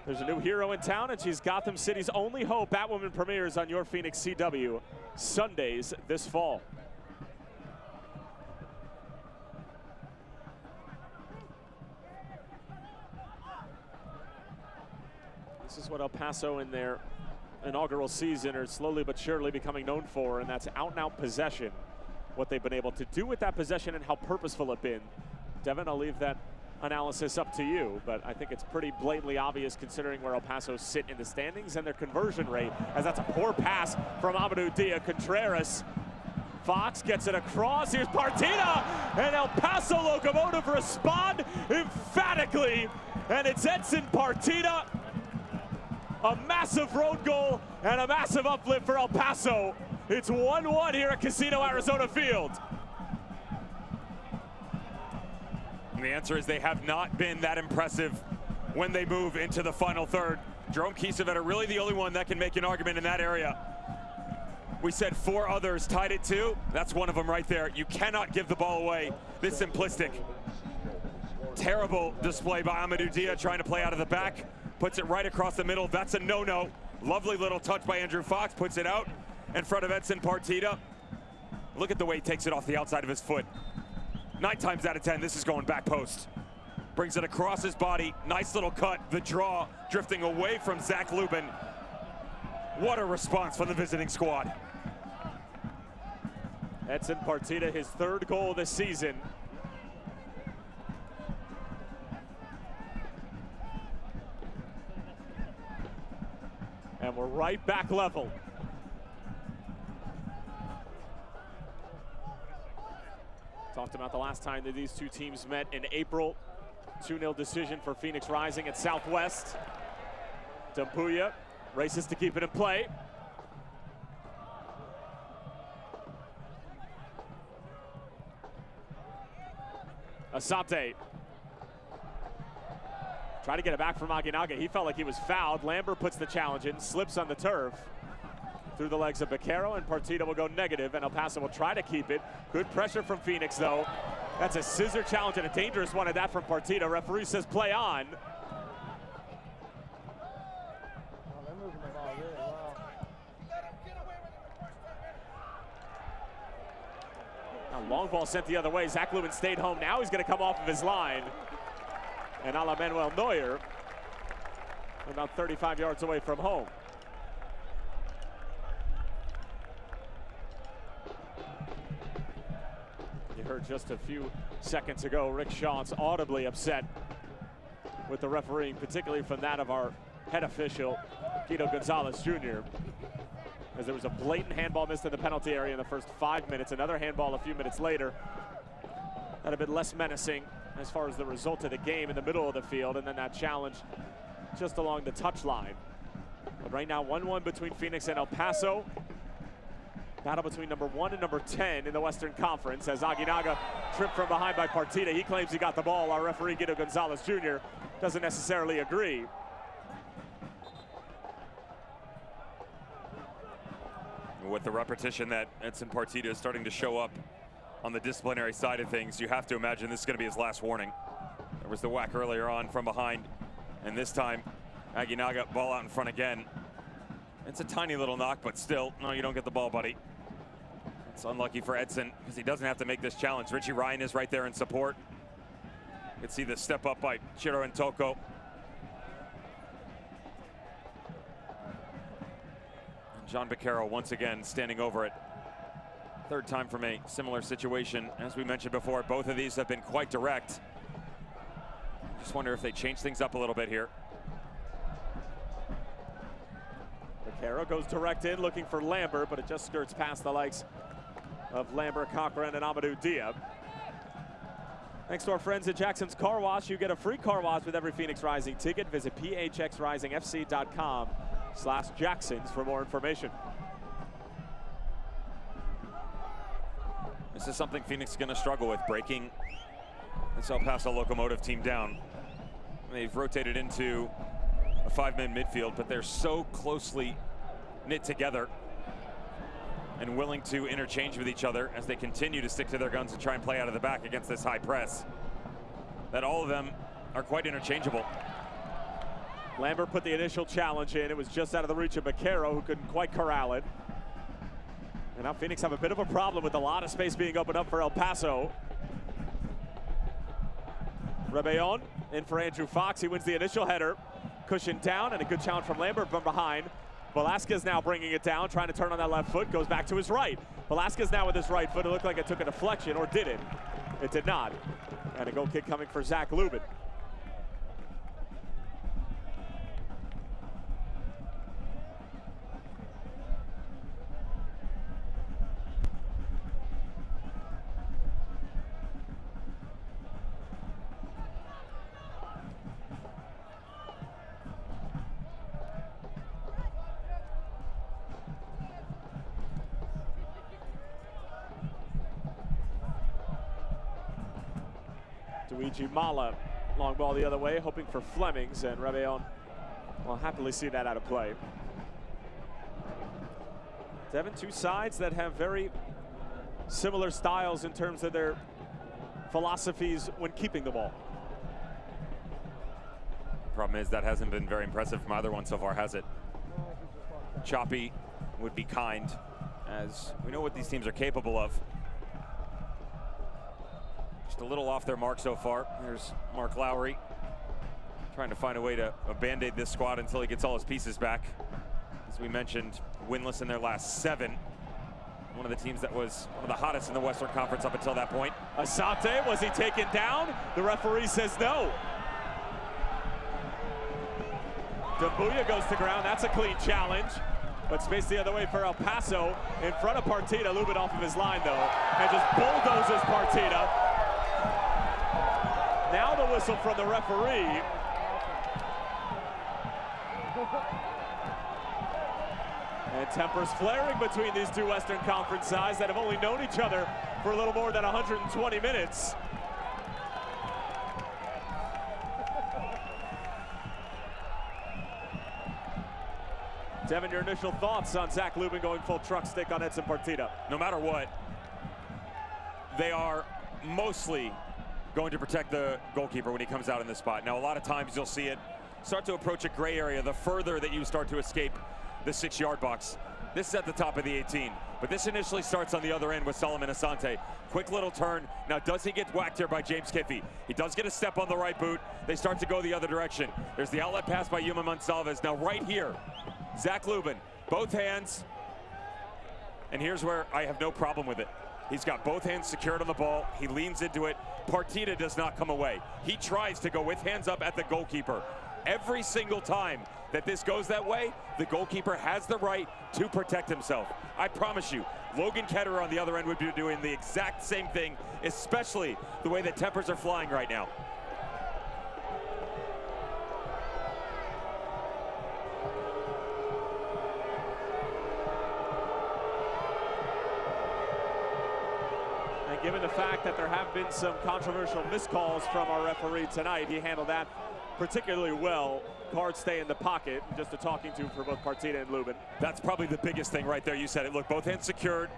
[SPEAKER 1] There's a new hero in town, and she's Gotham City's only hope. Batwoman premieres on your Phoenix CW Sundays this fall. This is what El Paso in their inaugural season are slowly but surely becoming known for, and that's out-and-out possession. What they've been able to do with that possession and how purposeful it's been. Devin, I'll leave that analysis up to you, but I think it's pretty blatantly obvious considering where El Paso sit in the standings and their conversion rate, as that's a poor pass from Amadou Dia. Contreras, Fox gets it across, here's Partida, and El Paso Locomotive respond emphatically, and it's Edson Partida. A massive road goal and a massive uplift for El Paso. It's 1-1 here at Casino Arizona Field.
[SPEAKER 2] And the answer is they have not been that impressive when they move into the final third. Jerome Kiesewetter really the only one that can make an argument in that area. We said 4 others tied it 2. That's one of them right there. You cannot give the ball away this simplistic. Terrible display by Amadou Dia trying to play out of the back. Puts it right across the middle. That's a no-no. Lovely little touch by Andrew Fox. Puts it out in front of Edson Partida. Look at the way he takes it off the outside of his foot. 9 times out of 10, this is going back post. Brings it across his body. Nice little cut. The draw drifting away from Zach Lubin. What a response from the visiting squad.
[SPEAKER 1] Edson Partida, his 3rd goal this season. And we're right back level. Talked about the last time that these two teams met in April. 2-0 decision for Phoenix Rising at Southwest. Dambuya races to keep it in play. Asante. Try to get it back from Aginaga. He felt like he was fouled. Lambert puts the challenge in, slips on the turf. Through the legs of Beccaro, and Partida will go negative, and El Paso will try to keep it. Good pressure from Phoenix, though. That's a scissor challenge and a dangerous one at that from Partida. Referee says play on.
[SPEAKER 6] They're moving the ball really well.
[SPEAKER 1] Now, long ball sent the other way. Zach Lubin stayed home. Now he's going to come off of his line. And Ala Manuel Neuer, about 35 yards away from home. You heard just a few seconds ago, Rick Shaw's audibly upset with the refereeing, particularly from that of our head official, Guido Gonzalez Jr., as there was a blatant handball missed in the penalty area in the first 5 minutes, another handball a few minutes later. that have been less menacing as far as the result of the game in the middle of the field, and then that challenge just along the touchline. But right now, 1-1 between Phoenix and El Paso. Battle between number 1 and number 10 in the Western Conference as Aguinaga tripped from behind by Partida. He claims he got the ball. Our referee, Guido Gonzalez Jr., doesn't necessarily agree.
[SPEAKER 2] With the repetition that Edson Partida is starting to show up on the disciplinary side of things, you have to imagine this is going to be his last warning. There was the whack earlier on from behind, and this time Aguinaga, ball out in front again. It's a tiny little knock, but still, no, you don't get the ball, buddy. It's unlucky for Edson because he doesn't have to make this challenge. Richie Ryan is right there in support. You can see the step up by Chiro and Toko. And John Beccaro once again standing over it. Third time from a similar situation. As we mentioned before, both of these have been quite direct. Just wonder if they change things up a little bit here.
[SPEAKER 1] Beccaro goes direct in looking for Lambert, but it just skirts past the likes of Lambert, Cochran, and Amadou Diab. Thanks to our friends at Jackson's Car Wash, you get a free car wash with every Phoenix Rising ticket. Visit phxrisingfc.com/Jacksons for more information.
[SPEAKER 2] This is something Phoenix is going to struggle with, breaking this El Paso Locomotive team down. They've rotated into a 5-man midfield, but they're so closely knit together and willing to interchange with each other as they continue to stick to their guns and try and play out of the back against this high press, that all of them are quite interchangeable.
[SPEAKER 1] Lambert put the initial challenge in. It was just out of the reach of Beccaro, who couldn't quite corral it. And now Phoenix have a bit of a problem with a lot of space being opened up for El Paso. Rebellon in for Andrew Fox. He wins the initial header. Cushioned down, and a good challenge from Lambert from behind. Velasquez now bringing it down, trying to turn on that left foot, goes back to his right. Velasquez now with his right foot. It looked like it took a deflection, or did it? It did not. And a goal kick coming for Zach Lubin. Luigi Mala, long ball the other way, hoping for Flemings, and Rebellon will happily see that out of play. Devin, two sides that have very similar styles in terms of their philosophies when keeping the ball.
[SPEAKER 2] Problem is that hasn't been very impressive from either one so far, has it? Choppy would be kind, as we know what these teams are capable of. Just a little off their mark so far. There's Mark Lowry trying to find a way to band-aid this squad until he gets all his pieces back. As we mentioned, winless in their last 7. One of the teams that was one of the hottest in the Western Conference up until that point.
[SPEAKER 1] Asante, was he taken down? The referee says no. Dambuya goes to ground. That's a clean challenge. But space the other way for El Paso in front of Partida. A little bit off of his line, though, and just bulldozes Partida. Now the whistle from the referee. And tempers flaring between these two Western Conference sides that have only known each other for a little more than 120 minutes. Devin, your initial thoughts on Zach Lubin going full truck stick on Edson Partida?
[SPEAKER 2] No matter what, they are mostly going to protect the goalkeeper when he comes out in this spot. Now, a lot of times you'll see it start to approach a gray area the further that you start to escape the 6-yard box. This is at the top of the 18, but this initially starts on the other end with Solomon Asante. Quick little turn. Now, does he get whacked here by James Kiffey? He does get a step on the right boot. They start to go the other direction. There's the outlet pass by Yuma Monsalves. Now, right here, Zach Lubin, both hands. And here's where I have no problem with it. He's got both hands secured on the ball. He leans into it. Partida does not come away. He tries to go with hands up at the goalkeeper. Every single time that this goes that way, the goalkeeper has the right to protect himself. I promise you, Logan Ketterer on the other end would be doing the exact same thing, especially the way that tempers are flying right now.
[SPEAKER 1] And given the fact that there have been some controversial missed calls from our referee tonight, he handled that particularly well. Cards stay in the pocket. Just a talking to for both Partita and Lubin.
[SPEAKER 2] That's probably the biggest thing right there. You said it. Look, both hands secured.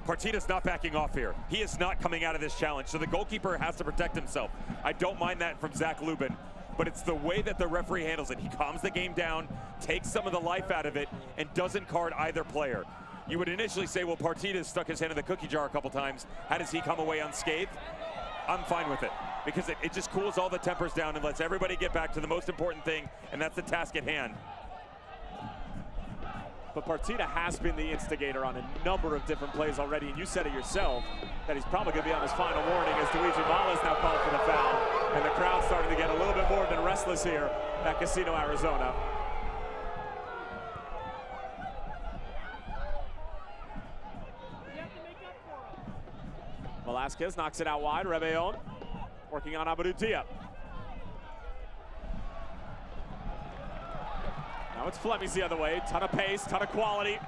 [SPEAKER 2] Partita's not backing off here. He is not coming out of this challenge, so the goalkeeper has to protect himself. I don't mind that from Zach Lubin, but it's the way that the referee handles it. He calms the game down, takes some of the life out of it, and doesn't card either player. You would initially say, well, Partita stuck his hand in the cookie jar a couple times. How does he come away unscathed? I'm fine with it, because it just cools all the tempers down and lets everybody get back to the most important thing, and that's the task at hand.
[SPEAKER 1] But Partita has been the instigator on a number of different plays already, and you said it yourself that he's probably going to be on his final warning as Luigi Mala's now called for the foul, and the crowd's starting to get a little bit more than restless here at Casino, Arizona. Velasquez knocks it out wide. Rebellon working on Abadutia. Now it's Fleming's the other way. Ton of pace, ton of quality.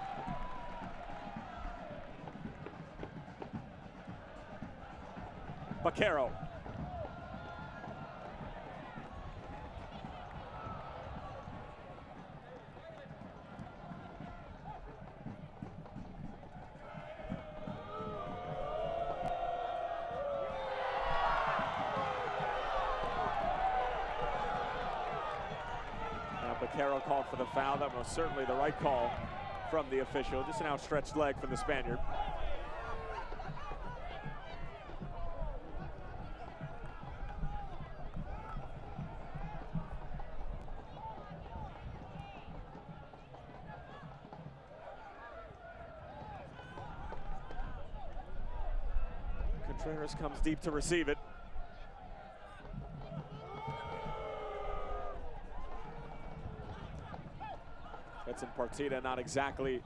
[SPEAKER 1] Baquero. Baquero called for the foul. That was certainly the right call from the official. Just an outstretched leg from the Spaniard. Contreras comes deep to receive it. Edson Partita, not exactly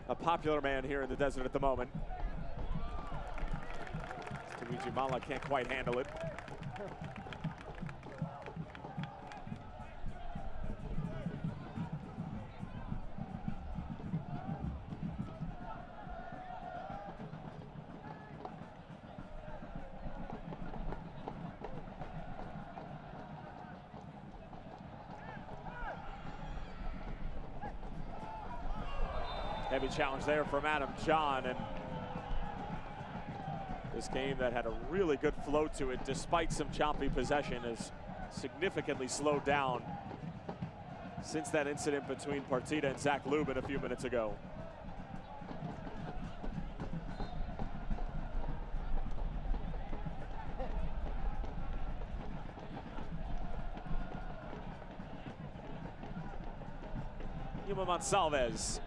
[SPEAKER 1] a popular man here in the desert at the moment. Luigi Mala can't quite handle it. Heavy challenge there from Adam John, and this game that had a really good flow to it despite some choppy possession is significantly slowed down since that incident between Partita and Zach Lubin a few minutes ago. Yuma Monsalves.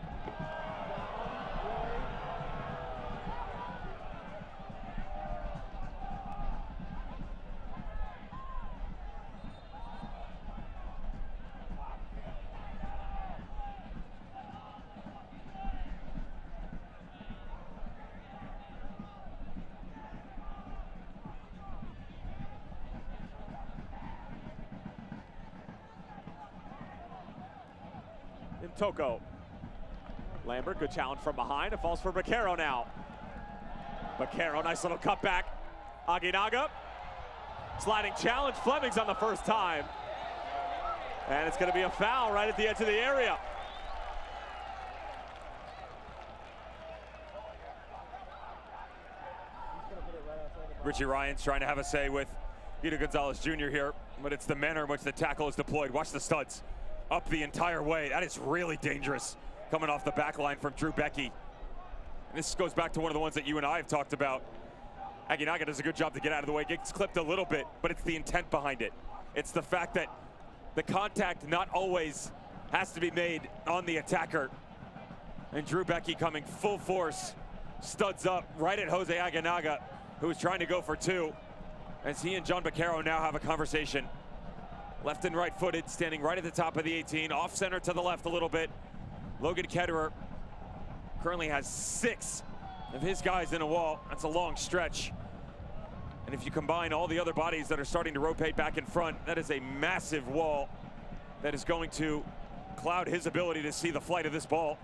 [SPEAKER 1] Toko. Lambert, good challenge from behind. It falls for Baquero now. Baquero, nice little cutback. Aguinaga, sliding challenge. Fleming's on the first time. And it's going to be a foul right at the edge of the area.
[SPEAKER 2] Richie Ryan's trying to have a say with Guido Gonzalez Jr. here, but it's the manner in which the tackle is deployed. Watch the studs. Up the entire way. That is really dangerous coming off the back line from Drew Becky. And this goes back to one of the ones that you and I have talked about. Aguinaga does a good job to get out of the way. Gets clipped a little bit, but it's the intent behind it. It's the fact that the contact not always has to be made on the attacker. And Drew Becky coming full force, studs up right at Jose Aguinaga, who's trying to go for two, as he and John Baquero now have a conversation. Left and right footed, standing right at the top of the 18, off center to the left a little bit. Logan Ketterer currently has 6 of his guys in a wall. That's a long stretch. And if you combine all the other bodies that are starting to rotate back in front, that is a massive wall that is going to cloud his ability to see the flight of this ball.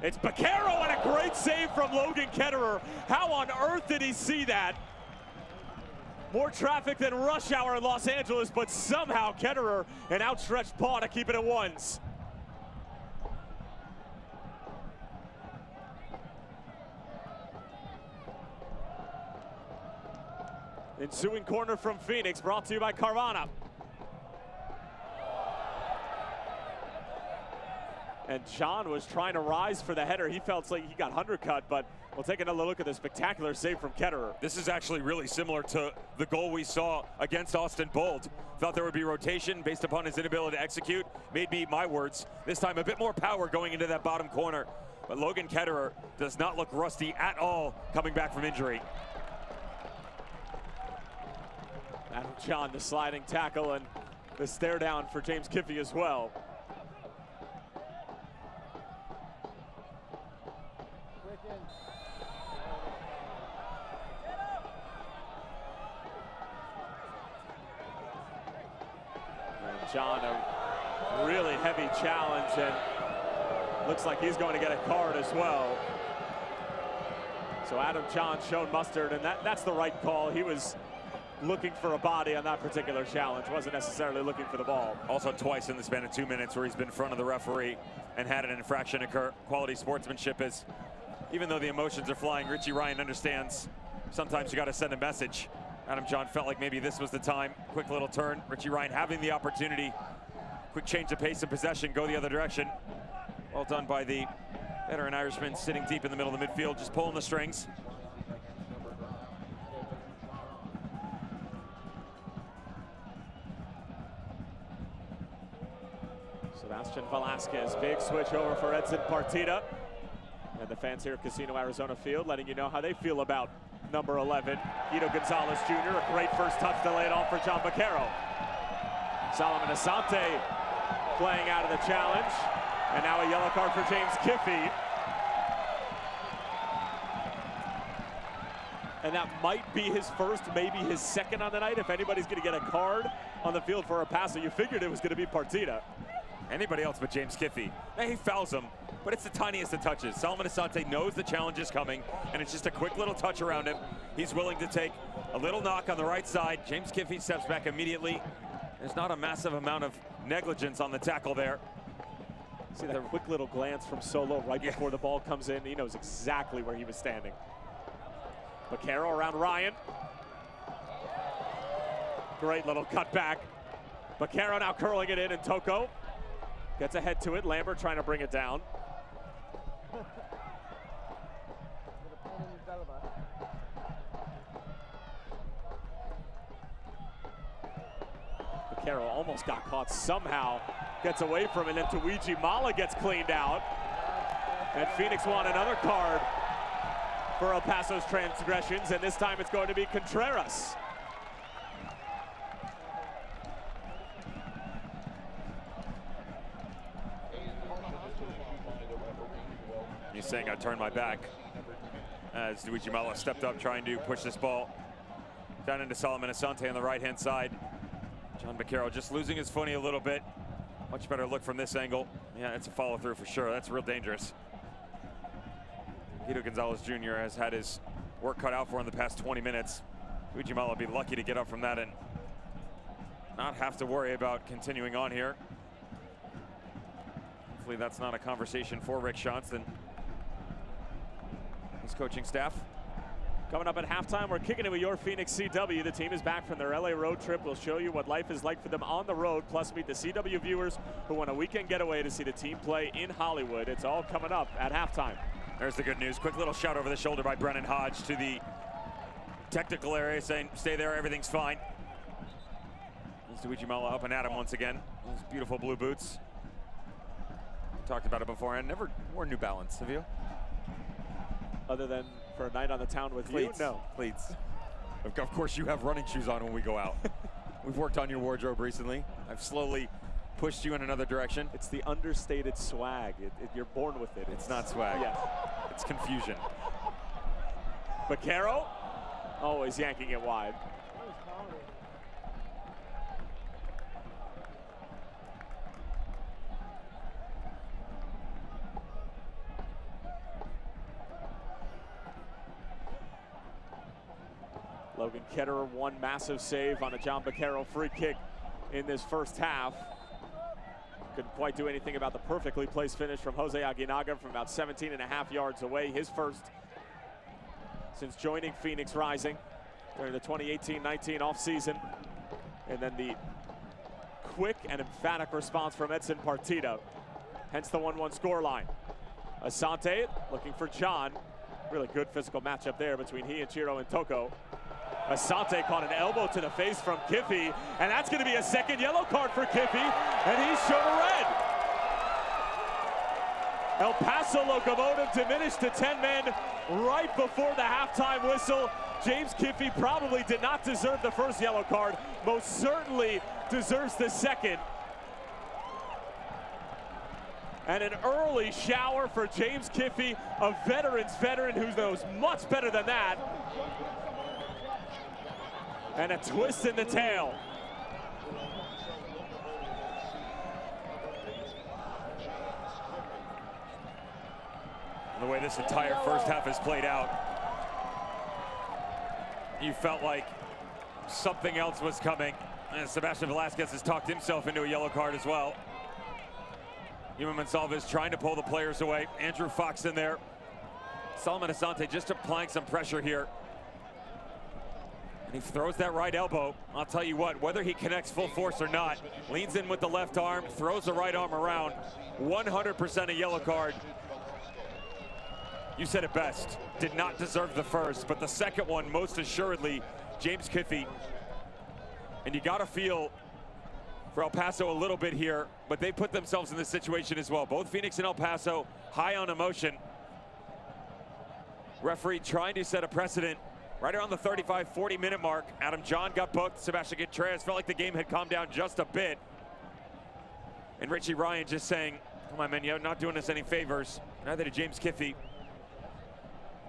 [SPEAKER 1] It's Baquero and a great save from Logan Ketterer. How on earth did he see that? More traffic than rush hour in Los Angeles, but somehow Ketterer an outstretched paw to keep it at 1s. Ensuing corner from Phoenix, brought to you by Carvana. And John was trying to rise for the header. He felt like he got undercut, but we'll take another look at the spectacular save from Ketterer.
[SPEAKER 2] This is actually really similar to the goal we saw against Austin Bolt. Thought there would be rotation based upon his inability to execute. Made me, my words, this time a bit more power going into that bottom corner. But Logan Ketterer does not look rusty at all coming back from injury.
[SPEAKER 1] Adam John, the sliding tackle and the stare down for James Kiffey as well. And John, a really heavy challenge, and looks like he's going to get a card as well. So Adam John shown mustard, and that's the right call. He was looking for a body on that particular challenge, wasn't necessarily looking for the ball.
[SPEAKER 2] Also twice in the span of 2 minutes where he's been in front of the referee and had an infraction occur. Quality sportsmanship is, even though the emotions are flying, Richie Ryan understands sometimes you got to send a message. Adam John felt like maybe this was the time. Quick little turn. Richie Ryan having the opportunity. Quick change of pace and possession, go the other direction. Well done by the veteran Irishman sitting deep in the middle of the midfield, just pulling the strings.
[SPEAKER 1] Sebastian Velasquez, big switch over for Edson Partida. And the fans here at Casino Arizona Field letting you know how they feel about number 11, Guido Gonzalez Jr. A great first touch to lay it off for John Baquero. Solomon Asante playing out of the challenge. And now a yellow card for James Kiffey. And that might be his first, maybe his second on the night. If anybody's going to get a card on the field for a Paso, you figured it was going to be Partida.
[SPEAKER 2] Anybody else but James Kiffey. He fouls him, but it's the tiniest of touches. Solomon Asante knows the challenge is coming, and it's just a quick little touch around him. He's willing to take a little knock on the right side. James Kiffey steps back immediately. There's not a massive amount of negligence on the tackle there.
[SPEAKER 1] See that quick little glance from Solo right before the ball comes in. He knows exactly where he was standing. Baquero around Ryan. Great little cutback. Baquero now curling it in, and Toko gets ahead to it. Lambert trying to bring it down. Baquero almost got caught somehow. Gets away from it, and Tuiji Mala gets cleaned out. And Phoenix won another card for El Paso's transgressions, and this time it's going to be Contreras.
[SPEAKER 2] He's saying I turned my back as Tuiji Mala stepped up trying to push this ball down into Solomon Asante on the right-hand side. John Baquero just losing his footing a little bit. Much better look from this angle. Yeah, it's a follow-through for sure. That's real dangerous. Guido Gonzalez Jr. has had his work cut out for him the past 20 minutes. Tuiji Mala will be lucky to get up from that and not have to worry about continuing on here. Hopefully that's not a conversation for Rick Schanz and his coaching staff.
[SPEAKER 1] Coming up at halftime, we're kicking it with your Phoenix CW. The team is back from their LA road trip. We'll show you what life is like for them on the road, plus meet the CW viewers who want a weekend getaway to see the team play in Hollywood. It's all coming up at halftime.
[SPEAKER 2] There's the good news. Quick little shout over the shoulder by Brennan Hodge to the technical area saying, stay there, everything's fine. There's Tuiji Mala up and at him once again. Those beautiful blue boots. We talked about it beforehand. Never worn New Balance, have you?
[SPEAKER 1] Other than for a night on the town with
[SPEAKER 2] Cleats.
[SPEAKER 1] you? No.
[SPEAKER 2] Cleats. Of course you have running shoes on when we go out. We've worked on your wardrobe recently. I've slowly pushed you in another direction.
[SPEAKER 1] It's the understated swag. You're born with it.
[SPEAKER 2] It's not swag.
[SPEAKER 1] Yes.
[SPEAKER 2] It's confusion.
[SPEAKER 1] Baquero, always yanking it wide. Logan Ketterer, one massive save on a John Baquero free kick in this first half. Couldn't quite do anything about the perfectly placed finish from Jose Aguinaga from about 17.5 yards away. His first since joining Phoenix Rising during the 2018-19 offseason. And then the quick and emphatic response from Edson Partida. Hence the 1-1 scoreline. Asante looking for John. Really good physical matchup there between he and Chiro and Toko. Asante caught an elbow to the face from Kiffy, and that's going to be a second yellow card for Kiffy, and he's shown a red. El Paso Locomotive diminished to 10 men right before the halftime whistle. James Kiffy probably did not deserve the first yellow card, most certainly deserves the second. And an early shower for James Kiffy, a veteran's veteran who knows much better than that. And a twist in the tail.
[SPEAKER 2] The way this entire first half has played out, you felt like something else was coming. And Sebastian Velasquez has talked himself into a yellow card as well. Yuma Monsalves trying to pull the players away. Andrew Fox in there. Solomon Asante just applying some pressure here. And he throws that right elbow. I'll tell you what, whether he connects full force or not, leans in with the left arm, throws the right arm around. 100% a yellow card. You said it best. Did not deserve the first, but the second one, most assuredly, James Kiffy. And you gotta feel for El Paso a little bit here, but they put themselves in this situation as well. Both Phoenix and El Paso high on emotion. Referee trying to set a precedent right around the 35-40 minute mark. Adam John got booked. Sebastian Contreras felt like the game had calmed down just a bit. And Richie Ryan just saying, come on, man, you're not doing us any favors. Neither did James Kiffy.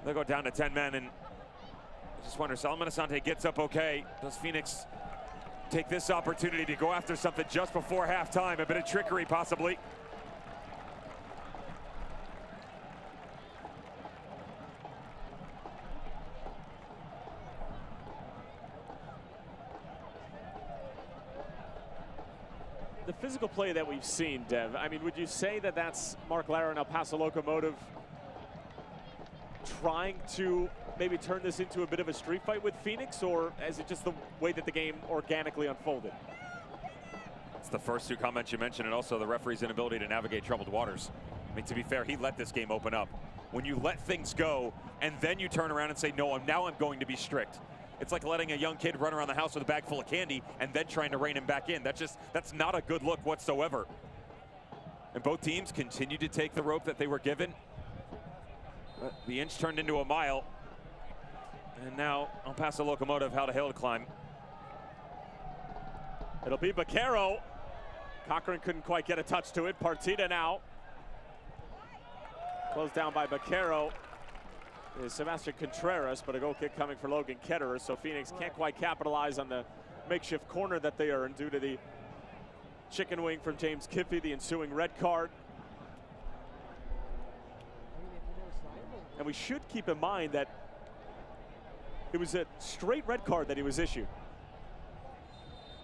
[SPEAKER 2] They'll go down to 10 men, and I just wonder, Solomon Asante gets up okay. Does Phoenix take this opportunity to go after something just before halftime? A bit of trickery, possibly.
[SPEAKER 1] The physical play that we've seen, Dev, I mean, would you say that that's Mark Lara and El Paso Locomotive trying to maybe turn this into a bit of a street fight with Phoenix, or is it just the way that the game organically unfolded?
[SPEAKER 2] It's the first two comments you mentioned, and also the referee's inability to navigate troubled waters. I mean, to be fair, he let this game open up. When you let things go, and then you turn around and say, no, now I'm going to be strict. It's like letting a young kid run around the house with a bag full of candy and then trying to rein him back in. That's not a good look whatsoever. And both teams continue to take the rope that they were given. But the inch turned into a mile. And now El Paso Locomotive had a hill to climb.
[SPEAKER 1] It'll be Baquero. Cochran couldn't quite get a touch to it. Partida now. Closed down by Baquero is Sebastian Contreras, but a goal kick coming for Logan Ketterer, so Phoenix can't quite capitalize on the makeshift corner that they earned due to the chicken wing from James Kiffy, the ensuing red card. And we should keep in mind that it was a straight red card that he was issued.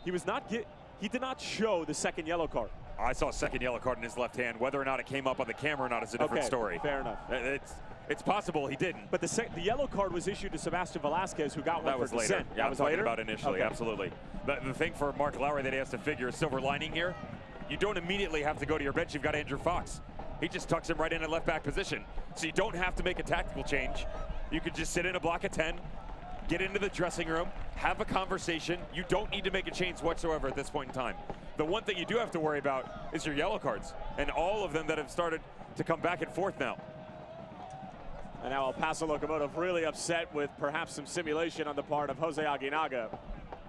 [SPEAKER 1] He did not show the second yellow card.
[SPEAKER 2] I saw a second yellow card in his left hand. Whether or not it came up on the camera or not is a different story.
[SPEAKER 1] Fair enough.
[SPEAKER 2] It's possible he didn't.
[SPEAKER 1] But the yellow card was issued to Sebastian Velasquez, who got one
[SPEAKER 2] that was
[SPEAKER 1] for
[SPEAKER 2] later.
[SPEAKER 1] dissent.
[SPEAKER 2] Yeah,
[SPEAKER 1] that
[SPEAKER 2] I was talking about initially,
[SPEAKER 1] okay.
[SPEAKER 2] Absolutely. The thing for Mark Lowry that he has to figure, a silver lining here, you don't immediately have to go to your bench. You've got Andrew Fox. He just tucks him right in at left back position. So you don't have to make a tactical change. You could just sit in a block of 10, get into the dressing room, have a conversation. You don't need to make a change whatsoever at this point in time. The one thing you do have to worry about is your yellow cards, and all of them that have started to come back and forth now.
[SPEAKER 1] And now El Paso Locomotive really upset with perhaps some simulation on the part of Jose Aguinaga.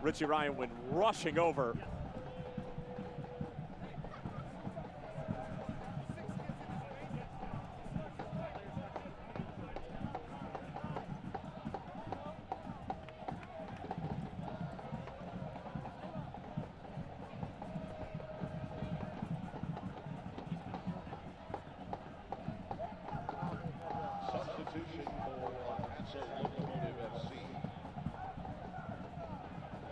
[SPEAKER 1] Richie Ryan went rushing over.
[SPEAKER 7] Substitution for Paso Locomotive FC.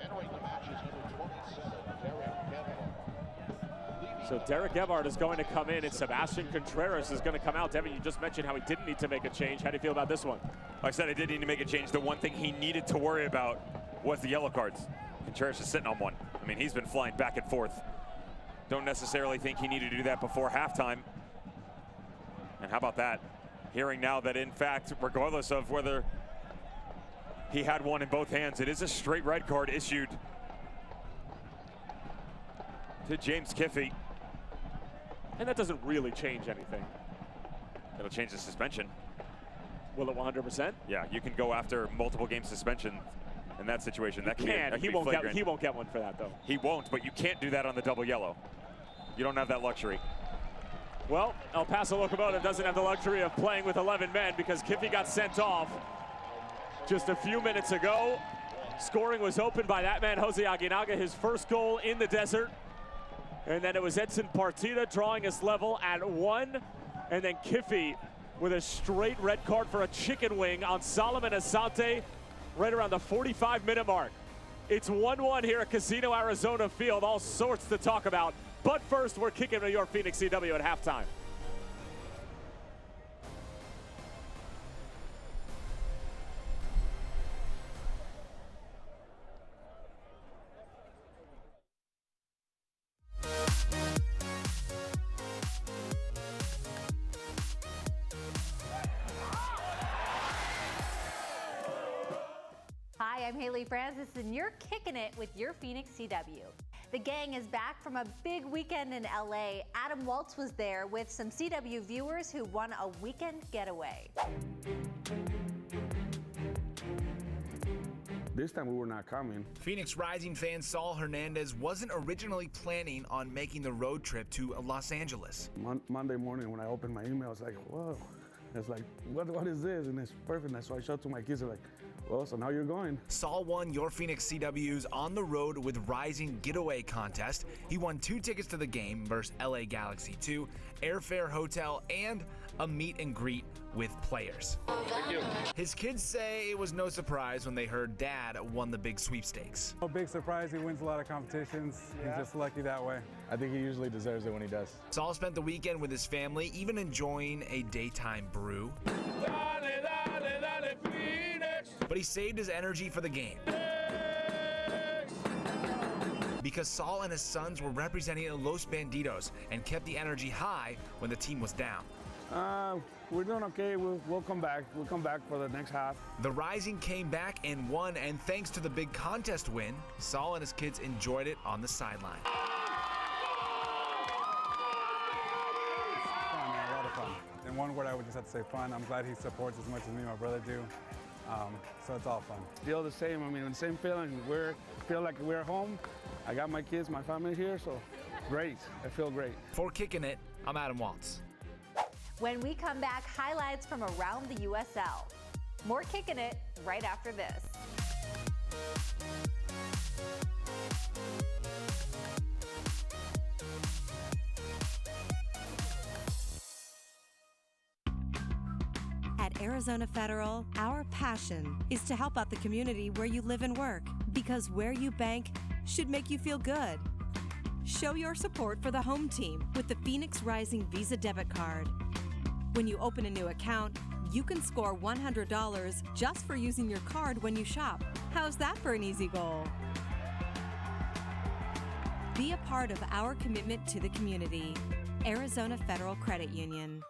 [SPEAKER 7] Entering the match is number 27, Derek Gebhardt.
[SPEAKER 1] So Derek Gebhardt is going to come in, and Sebastian Contreras is going to come out. Devin, you just mentioned how he didn't need to make a change. How do you feel about this one?
[SPEAKER 2] Like I said, I didn't need to make a change. The one thing he needed to worry about was the yellow cards. Contreras is sitting on one. I mean, he's been flying back and forth. Don't necessarily think he needed to do that before halftime. And how about that? Hearing now that, in fact, regardless of whether he had one in both hands, it is a straight red card issued to James Kiffey.
[SPEAKER 1] And that doesn't really change anything.
[SPEAKER 2] It'll change the suspension.
[SPEAKER 1] Will it 100%?
[SPEAKER 2] Yeah, you can go after multiple game suspension in that situation. That can
[SPEAKER 1] He won't get one for that, though.
[SPEAKER 2] He won't, but you can't do that on the double yellow. You don't have that luxury.
[SPEAKER 1] Well, El Paso Locomotive doesn't have the luxury of playing with 11 men because Kiffey got sent off just a few minutes ago. Scoring was opened by that man, Jose Aguinaga, his first goal in the desert. And then it was Edson Partida drawing us level at 1. And then Kiffey with a straight red card for a chicken wing on Solomon Asante right around the 45-minute mark. It's 1-1 here at Casino Arizona Field. All sorts to talk about. But first, we're kicking to your Phoenix CW at halftime.
[SPEAKER 8] Hi, I'm Haley Francis, and you're kicking it with your Phoenix CW. The gang is back from a big weekend in LA. Adam Waltz was there with some CW viewers who won a weekend getaway.
[SPEAKER 9] This time we were not coming.
[SPEAKER 10] Phoenix Rising fan Saul Hernandez wasn't originally planning on making the road trip to Los Angeles.
[SPEAKER 9] Monday morning when I opened my email, I was like, whoa. It's like, what is this? And it's perfect. And so I showed to my kids, they're like, well, so now you're going.
[SPEAKER 10] Saul won your Phoenix CW's On the Road with Rising Getaway contest. He won 2 tickets to the game versus LA Galaxy 2, airfare, hotel, and a meet and greet with players.
[SPEAKER 9] Thank you.
[SPEAKER 10] His kids say it was no surprise when they heard Dad won the big sweepstakes.
[SPEAKER 11] No big surprise, he wins a lot of competitions. He's just lucky that way.
[SPEAKER 12] I think he usually deserves it when he does.
[SPEAKER 10] Saul spent the weekend with his family, even enjoying a daytime brew. But he saved his energy for the game. Because Saul and his sons were representing Los Bandidos and kept the energy high when the team was down.
[SPEAKER 9] We're doing okay. We'll come back. We'll come back for the next half.
[SPEAKER 10] The Rising came back and won, and thanks to the big contest win, Saul and his kids enjoyed it on the sideline.
[SPEAKER 11] Fun, man, a lot of fun. In one word, I would just have to say fun. I'm glad he supports as much as me and my brother do. So it's all fun.
[SPEAKER 9] Feel the same. I mean, the same feeling. Feel like we're home. I got my kids, my family here, so great. I feel great.
[SPEAKER 10] For Kicking It, I'm Adam Waltz.
[SPEAKER 8] When we come back, highlights from around the USL. More Kicking It right after this.
[SPEAKER 3] At Arizona Federal, our passion is to help out the community where you live and work, because where you bank should make you feel good. Show your support for the home team with the Phoenix Rising Visa debit card. When you open a new account, you can score $100 just for using your card when you shop. How's that for an easy goal? Be a part of our commitment to the community. Arizona Federal Credit Union.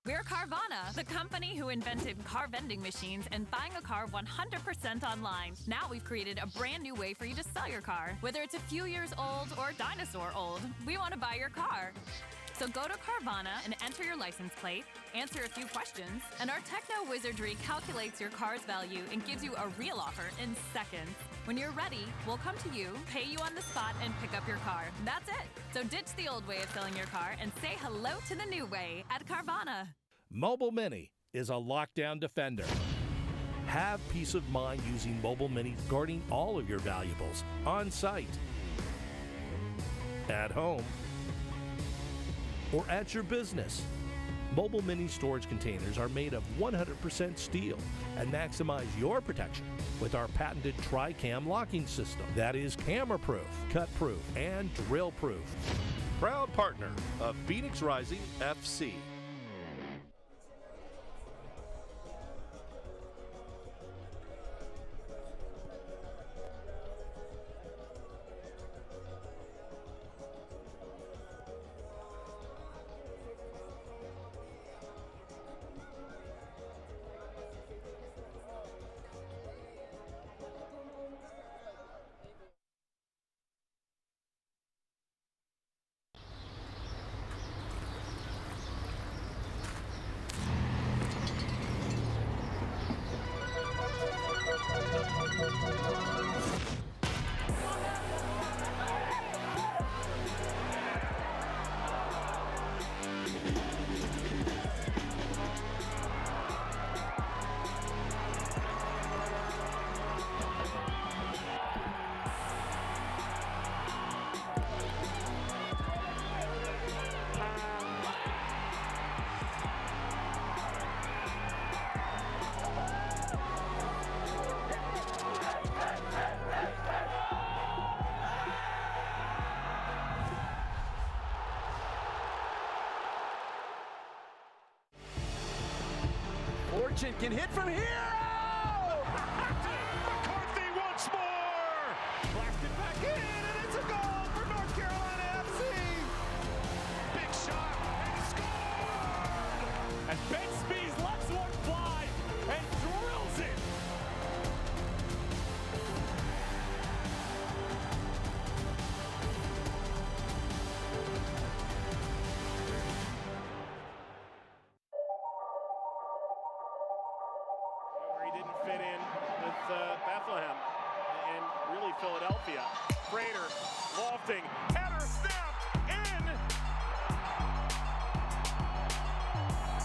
[SPEAKER 4] We're Carvana, the company who invented car vending machines and buying a car 100% online. Now we've created a brand new way for you to sell your car. Whether it's a few years old or dinosaur old, we want to buy your car. So go to Carvana and enter your license plate, answer a few questions, and our techno wizardry calculates your car's value and gives you a real offer in seconds. When you're ready, we'll come to you, pay you on the spot, and pick up your car. That's it. So ditch the old way of selling your car and say hello to the new way at Carvana.
[SPEAKER 5] Mobile Mini is a lockdown defender. Have peace of mind using Mobile Mini, guarding all of your valuables on site, at home, or at your business. Mobile Mini storage containers are made of 100% steel and maximize your protection with our patented Tri-Cam locking system that is camera-proof, cut-proof, and drill-proof. Proud partner of Phoenix Rising FC.
[SPEAKER 6] Fortune can hit from here. Oh!
[SPEAKER 1] McCarthy once more.
[SPEAKER 6] Blasted back in, and it's a goal for North Carolina FC.
[SPEAKER 1] Big shot and scored. And Ben Spees lets one fly and drills it.
[SPEAKER 13] Fit in with Bethlehem and really Philadelphia.
[SPEAKER 1] Prater lofting, header snap in.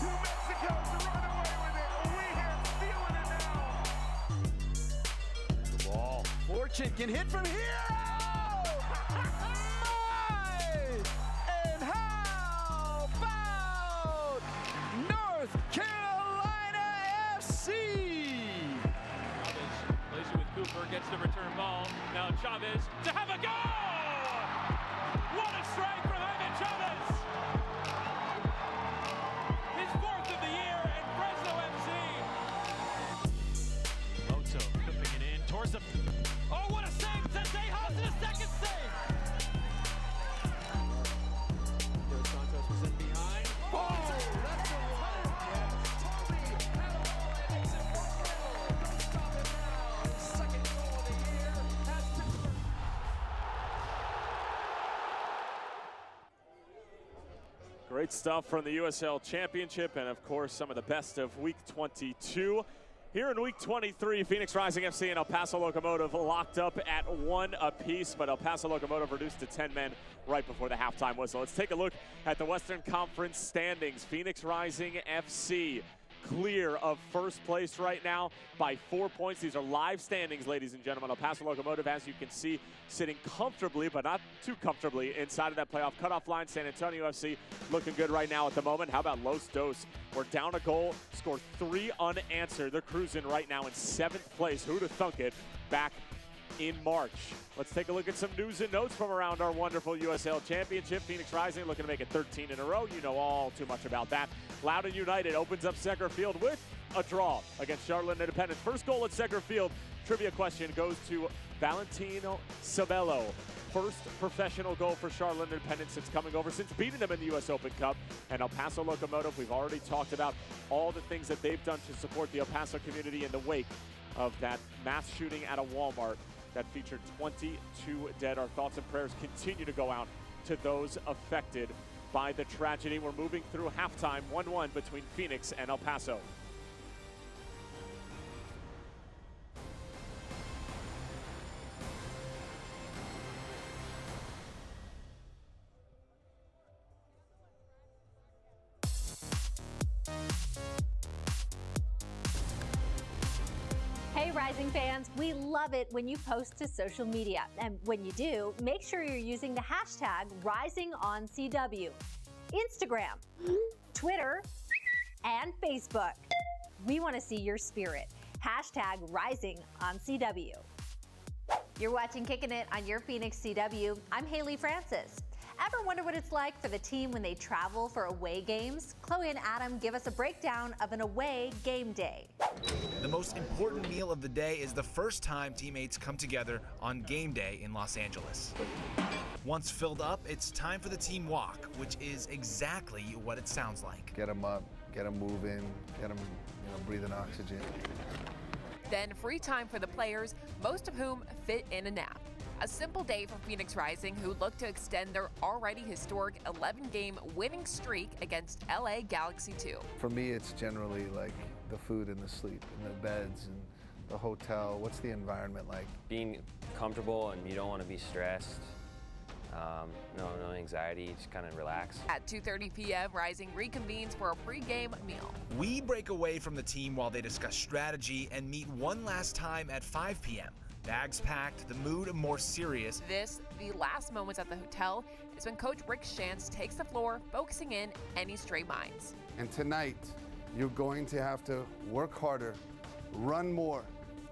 [SPEAKER 6] New Mexico to run away with it. We have stealing it now.
[SPEAKER 1] The ball.
[SPEAKER 6] Fortune can hit from here. And how about North Carolina FC?
[SPEAKER 14] Cooper gets the return ball. Now Chavez to have a goal! What a strike from Ivan Chavez! His fourth of the year at Fresno FC.
[SPEAKER 1] Moto clipping it in towards the...
[SPEAKER 14] Oh, what a save! Sendejas in a second save!
[SPEAKER 6] Dos Santos was in behind. Oh, that's the one.
[SPEAKER 1] Great stuff from the USL Championship, and of course some of the best of Week 22. Here in Week 23, Phoenix Rising FC and El Paso Locomotive locked up at 1 apiece, but El Paso Locomotive reduced to 10 men right before the halftime whistle. Let's take a look at the Western Conference standings. Phoenix Rising FC clear of first place right now by 4 points. These are live standings, ladies and gentlemen. El Paso Locomotive, as you can see, sitting comfortably, but not too comfortably, inside of that playoff cutoff line. San Antonio FC looking good right now at the moment. How about Los Dos? We're down a goal, scored 3 unanswered. They're cruising right now in 7th place. Who'd have thunk it back in March? Let's take a look at some news and notes from around our wonderful USL Championship. Phoenix Rising looking to make it 13 in a row. You know all too much about that. Loudoun United opens up Secker Field with a draw against Charlotte Independence. First goal at Secker Field. Trivia question goes to Valentino Sabello. First professional goal for Charlotte Independence since coming over, since beating them in the U.S. Open Cup. And El Paso Locomotive, we've already talked about all the things that they've done to support the El Paso community in the wake of that mass shooting at a Walmart that featured 22 dead. Our thoughts and prayers continue to go out to those affected by the tragedy. We're moving through halftime, 1-1 between Phoenix and El Paso.
[SPEAKER 8] Hey Rising fans, we love it when you post to social media. And when you do, make sure you're using the hashtag RisingOnCW. Instagram, Twitter, and Facebook. We want to see your spirit. Hashtag RisingOnCW. You're watching Kicking It on your Phoenix CW. I'm Haley Francis. Ever wonder what it's like for the team when they travel for away games? Chloe and Adam give us a breakdown of an away game day.
[SPEAKER 10] The most important meal of the day is the first time teammates come together on game day in Los Angeles. Once filled up, it's time for the team walk, which is exactly what it sounds like.
[SPEAKER 15] Get them up, get them moving, get them breathing oxygen.
[SPEAKER 16] Then free time for the players, most of whom fit in a nap. A simple day for Phoenix Rising, who look to extend their already historic 11-game winning streak against LA Galaxy 2.
[SPEAKER 15] For me, it's generally like the food and the sleep and the beds and the hotel. What's the environment like?
[SPEAKER 17] Being comfortable and you don't want to be stressed. No anxiety, just kind of relax.
[SPEAKER 16] At 2:30 p.m., Rising reconvenes for a pregame meal.
[SPEAKER 10] We break away from the team while they discuss strategy and meet one last time at 5 p.m. Bags packed, the mood more serious.
[SPEAKER 16] The last moments at the hotel, is when Coach Rick Shantz takes the floor, focusing in any stray minds.
[SPEAKER 15] And tonight, you're going to have to work harder, run more,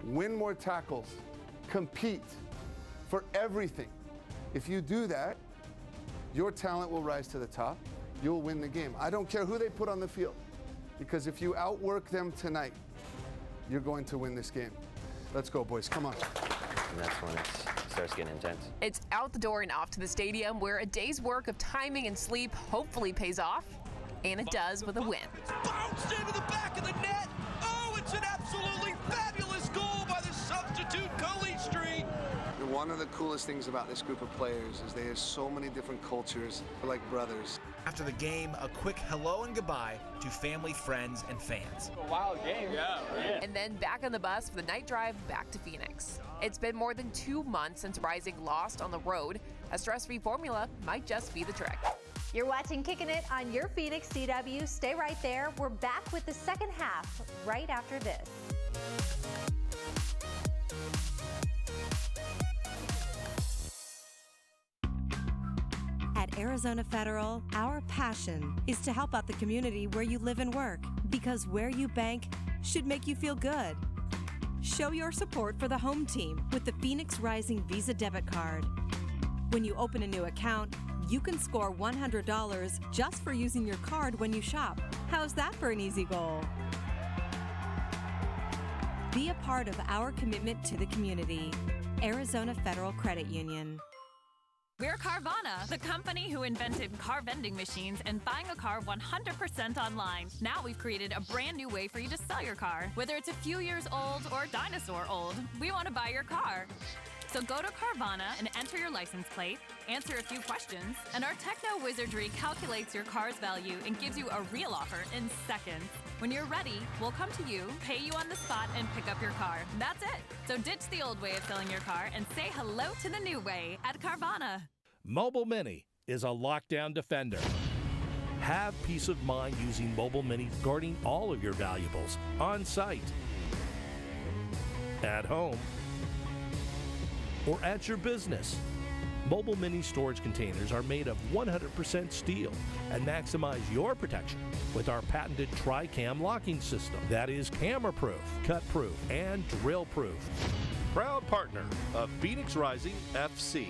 [SPEAKER 15] win more tackles, compete for everything. If you do that, your talent will rise to the top. You'll win the game. I don't care who they put on the field, because if you outwork them tonight, you're going to win this game. Let's go, boys. Come on.
[SPEAKER 17] And that's when it starts getting intense.
[SPEAKER 16] It's out the door and off to the stadium, where a day's work of timing and sleep hopefully pays off. And it does with a win.
[SPEAKER 18] Bounced into the back of the net. Oh, it's an absolutely fabulous goal by the substitute, Coley Street.
[SPEAKER 15] One of the coolest things about this group of players is they have so many different cultures. They're like brothers.
[SPEAKER 10] After the game, a quick hello and goodbye to family, friends, and fans.
[SPEAKER 14] A wild game. Yeah.
[SPEAKER 16] And then back on the bus for the night drive back to Phoenix. It's been more than 2 months since Rising lost on the road. A stress-free formula might just be the trick.
[SPEAKER 8] You're watching Kicking It on your Phoenix CW. Stay right there. We're back with the second half right after this.
[SPEAKER 3] At Arizona Federal, our passion is to help out the community where you live and work, because where you bank should make you feel good. Show your support for the home team with the Phoenix Rising Visa debit card. When you open a new account, you can score $100 just for using your card when you shop. How's that for an easy goal? Be a part of our commitment to the community. Arizona Federal Credit Union.
[SPEAKER 4] We're Carvana, the company who invented car vending machines and buying a car 100% online. Now we've created a brand new way for you to sell your car. Whether it's a few years old or dinosaur old, we want to buy your car. So go to Carvana and enter your license plate, answer a few questions, and our techno wizardry calculates your car's value and gives you a real offer in seconds. When you're ready, we'll come to you, pay you on the spot, and pick up your car. That's it. So ditch the old way of selling your car and say hello to the new way at Carvana.
[SPEAKER 5] Mobile Mini is a lockdown defender. Have peace of mind using Mobile Mini, guarding all of your valuables on site, at home, or at your business. Mobile Mini storage containers are made of 100% steel and maximize your protection with our patented Tri-Cam locking system that is camera-proof, cut-proof, and drill-proof. Proud partner of Phoenix Rising FC.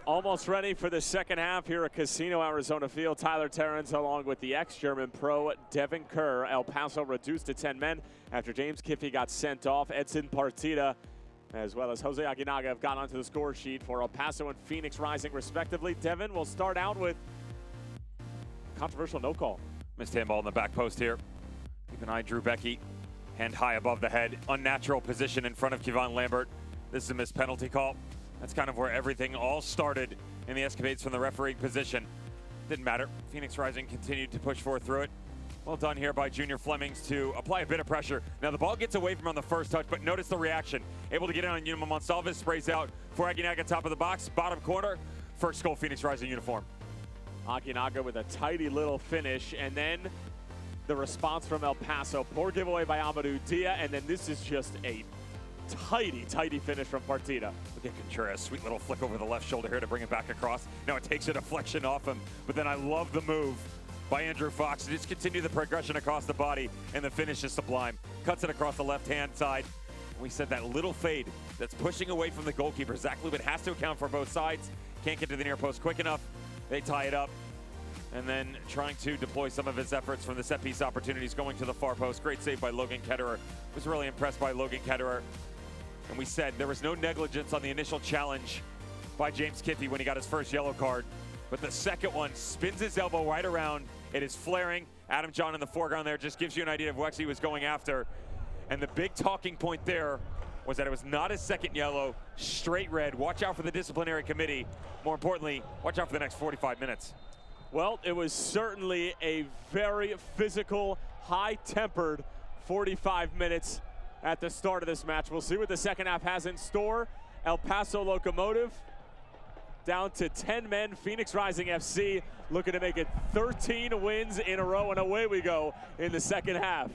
[SPEAKER 1] Almost ready for the second half here at Casino Arizona Field. Tyler Terrence along with the ex-German pro Devin Kerr. El Paso reduced to 10 men after James Kiffey got sent off. Edson Partida as well as Jose Aguinaga have got onto the score sheet for El Paso and Phoenix Rising respectively. Devin will start out with controversial no call.
[SPEAKER 2] Missed handball in the back post here. Keep an eye, Drew Becky. Hand high above the head. Unnatural position in front of Kevon Lambert. This is a missed penalty call. That's kind of where everything all started in the escapades from the refereeing position. Didn't matter. Phoenix Rising continued to push forward through it. Well done here by Junior Flemings to apply a bit of pressure. Now the ball gets away from him on the first touch, but notice the reaction. Able to get in on Yuma Monsalves, sprays out for Aguinaga, top of the box, bottom corner. First goal, Phoenix Rising uniform.
[SPEAKER 1] Aguinaga with a tidy little finish, and then the response from El Paso. Poor giveaway by Amadou Dia, and then this is just a tidy finish from Partida.
[SPEAKER 2] Look at Contreras, sweet little flick over the left shoulder here to bring it back across. Now it takes a deflection off him, but then I love the move by Andrew Fox to just continue the progression across the body, and the finish is sublime. Cuts it across the left-hand side. We said that little fade that's pushing away from the goalkeeper. Zach Lubin has to account for both sides. Can't get to the near post quick enough. They tie it up. And then trying to deploy some of his efforts from the set piece opportunities going to the far post. Great save by Logan Ketterer. Was really impressed by Logan Ketterer. And we said there was no negligence on the initial challenge by James Kiffey when he got his first yellow card. But the second one spins his elbow right around. It is flaring. Adam John in the foreground there just gives you an idea of what he was going after. And the big talking point there was that it was not a second yellow, straight red. Watch out for the disciplinary committee. More importantly, watch out for the next 45 minutes.
[SPEAKER 1] Well, it was certainly a very physical, high-tempered 45 minutes at the start of this match. We'll see what the second half has in store. El Paso Locomotive down to 10 men. Phoenix Rising FC looking to make it 13 wins in a row, and away we go in the second half.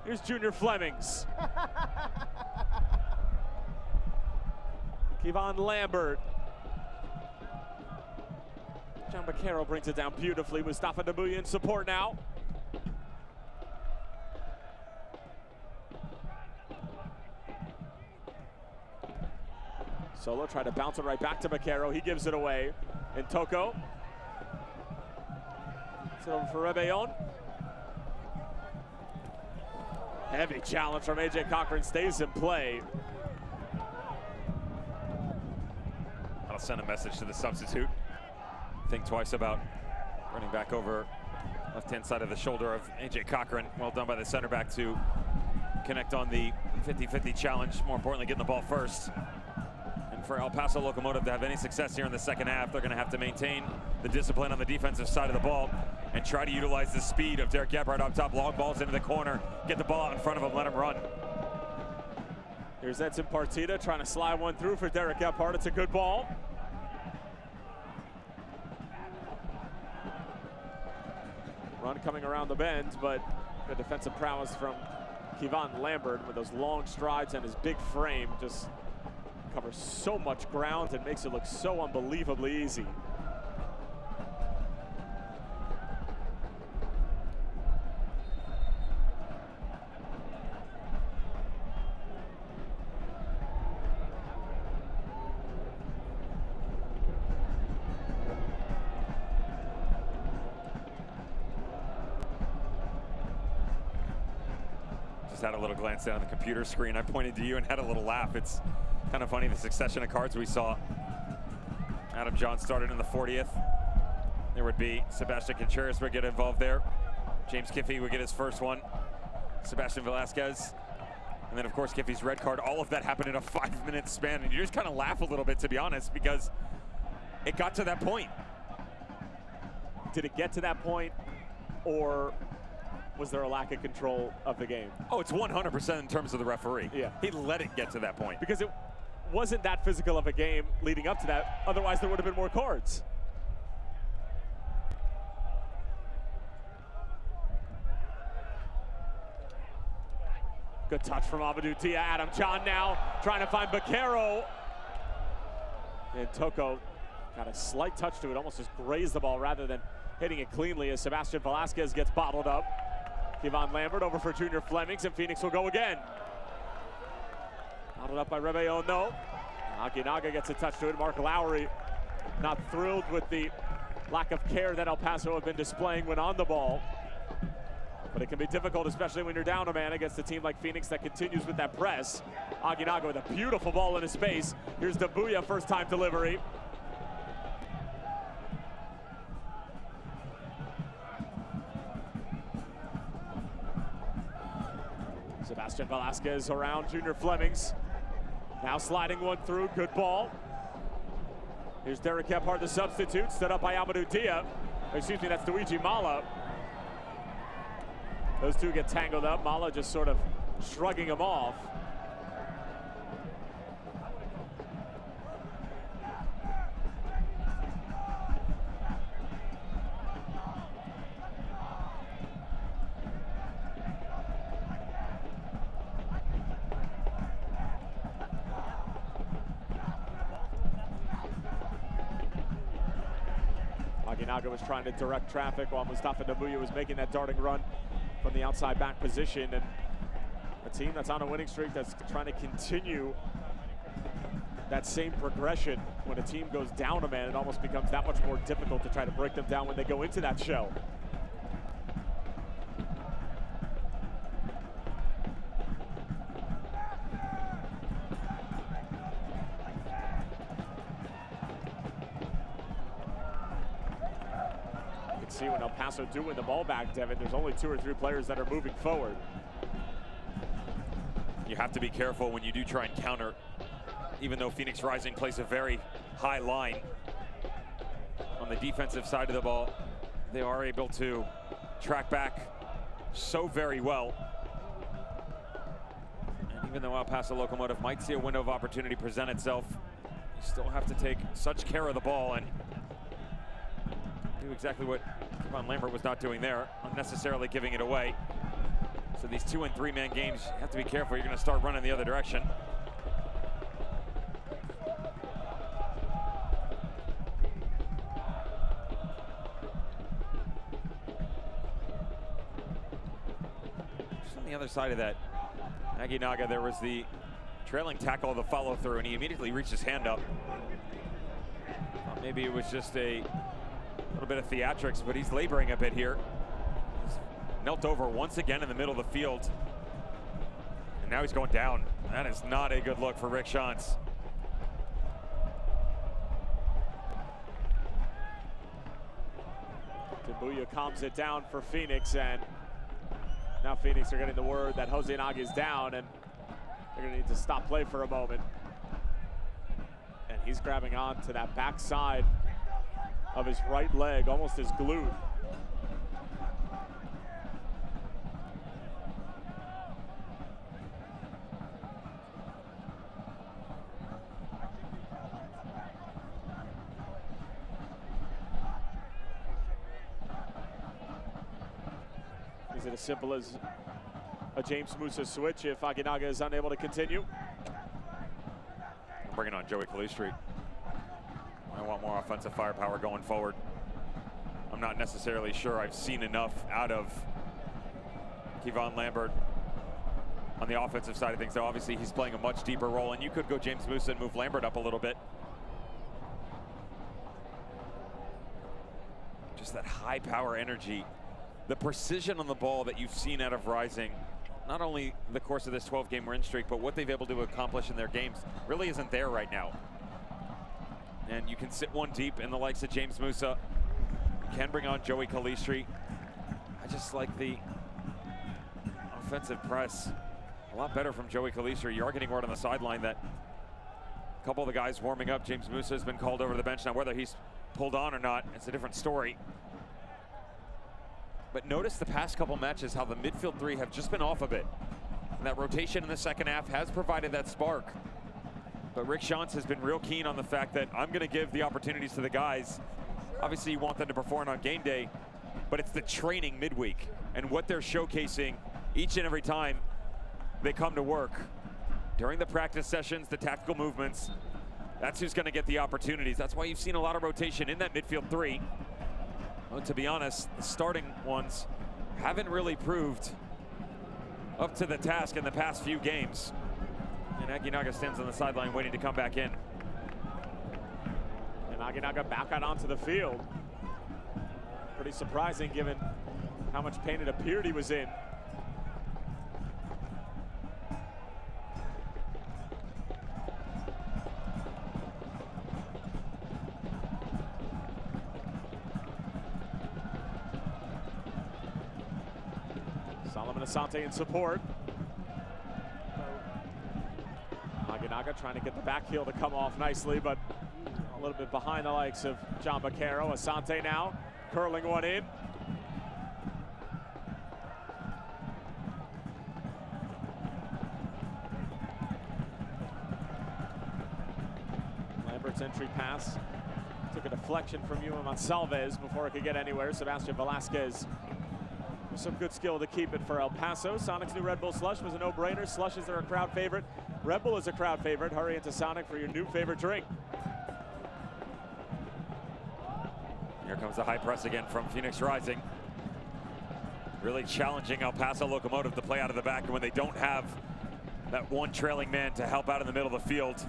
[SPEAKER 1] Here's Junior Flemings. Kevon Lambert. John Baquero brings it down beautifully. Mustafa Dabuya in support now. Solo tried to bounce it right back to Baquero. He gives it away. And Toko. It's over for Rebellon. Heavy challenge from AJ Cochran, stays in play.
[SPEAKER 2] That'll send a message to the substitute. Think twice about running back over left-hand side of the shoulder of AJ Cochran. Well done by the center back to connect on the 50-50 challenge. More importantly, getting the ball first. And for El Paso Locomotive to have any success here in the second half, they're going to have to maintain the discipline on the defensive side of the ball and try to utilize the speed of Derek Gebhardt up top. Long balls into the corner, get the ball out in front of him, let him run.
[SPEAKER 1] Here's Edson Partida trying to slide one through for Derek Gebhardt. It's a good ball. Run coming around the bend, but the defensive prowess from Kevon Lambert with those long strides and his big frame just covers so much ground and makes it look so unbelievably easy.
[SPEAKER 2] Had a little glance down at the computer screen. I pointed to you and had a little laugh. It's kind of funny, the succession of cards we saw. Adam John started in the 40th. There would be Sebastian Contreras would get involved there. James Kiffey would get his first one. Sebastian Velasquez. And then, of course, Kiffey's red card. All of that happened in a 5-minute span. And you just kind of laugh a little bit, to be honest, because it got to that point.
[SPEAKER 1] Did it get to that point, or was there a lack of control of the game?
[SPEAKER 2] Oh, it's 100% in terms of the referee.
[SPEAKER 1] Yeah.
[SPEAKER 2] He let it get to that point.
[SPEAKER 1] Because it wasn't that physical of a game leading up to that. Otherwise, there would have been more cards. Good touch from Amadou Dia. Adam John now trying to find Baquero. And Toko got a slight touch to it, almost just grazed the ball rather than hitting it cleanly as Sebastian Velasquez gets bottled up. Kevon Lambert over for Junior Flemings, and Phoenix will go again. Bottled up by Rebellon, no. Aginaga gets a touch to it. Mark Lowry not thrilled with the lack of care that El Paso have been displaying when on the ball. But it can be difficult, especially when you're down a man against a team like Phoenix that continues with that press. Aginaga with a beautiful ball in his space. Here's Dabuya, first time delivery. Sebastian Velasquez around Junior Flemings. Now sliding one through, good ball. Here's Derek Kephart, the substitute, stood up by Amadou Dia. Excuse me, that's Luigi Mala. Those two get tangled up. Mala just sort of shrugging him off. Aginaga was trying to direct traffic while Mustafa Dabuya was making that darting run from the outside back position. And a team that's on a winning streak that's trying to continue that same progression. When a team goes down a man, it almost becomes that much more difficult to try to break them down when they go into that shell. See when El Paso do win the ball back, Devin, there's only 2 or 3 players that are moving forward.
[SPEAKER 2] You have to be careful when you do try and counter, even though Phoenix Rising plays a very high line. On the defensive side of the ball, they are able to track back so very well. And even though El Paso Locomotive might see a window of opportunity present itself, you still have to take such care of the ball and do exactly what Kevon Lambert was not doing there, unnecessarily giving it away. So these 2- and 3-man games, you have to be careful. You're going to start running the other direction. Just on the other side of that, Aginaga, there was the trailing tackle, the follow through, and he immediately reached his hand up. Thought maybe it was just a little bit of theatrics, but he's laboring a bit here. He's knelt over once again in the middle of the field. And now he's going down. That is not a good look for Rick Shantz.
[SPEAKER 1] Dabuya calms it down for Phoenix, and now Phoenix are getting the word that Jose Nagi is down, and they're gonna need to stop play for a moment. And he's grabbing on to that backside of his right leg, almost as glued. Is it as simple as a James Musa switch if Aginaga is unable to continue?
[SPEAKER 2] Bringing on Joey Calistri. I want more offensive firepower going forward. I'm not necessarily sure I've seen enough out of Kevon Lambert on the offensive side of things, though obviously he's playing a much deeper role, and you could go James Musa and move Lambert up a little bit. Just that high power energy, the precision on the ball that you've seen out of Rising, not only the course of this 12-game win streak, but what they've able to accomplish in their games really isn't there right now. And you can sit one deep in the likes of James Musa. You can bring on Joey Calistri. I just like the offensive press a lot better from Joey Calistri. You are getting word on the sideline that a couple of the guys warming up. James Musa has been called over to the bench. Now, whether he's pulled on or not, it's a different story. But notice the past couple matches how the midfield 3 have just been off a bit. And that rotation in the second half has provided that spark. But Rick Shantz has been real keen on the fact that I'm going to give the opportunities to the guys. Obviously, you want them to perform on game day, but it's the training midweek and what they're showcasing each and every time they come to work. During the practice sessions, the tactical movements, that's who's going to get the opportunities. That's why you've seen a lot of rotation in that midfield three. Well, to be honest, the starting ones haven't really proved up to the task in the past few games. And Aguinaga stands on the sideline waiting to come back in.
[SPEAKER 1] And Aguinaga back out onto the field. Pretty surprising given how much pain it appeared he was in. Solomon Asante in support. Aguinaga trying to get the back heel to come off nicely, but a little bit behind the likes of John Baquero. Asante now curling one in. Lambert's entry pass took a deflection from Yuma Monsalves before it could get anywhere. Sebastian Velasquez with some good skill to keep it for El Paso. Sonic's new Red Bull Slush was a no-brainer. Slushes are a crowd favorite. Red Bull is a crowd favorite. Hurry into Sonic for your new favorite drink.
[SPEAKER 2] Here comes the high press again from Phoenix Rising. Really challenging El Paso Locomotive to play out of the back, and when they don't have that one trailing man to help out in the middle of the field,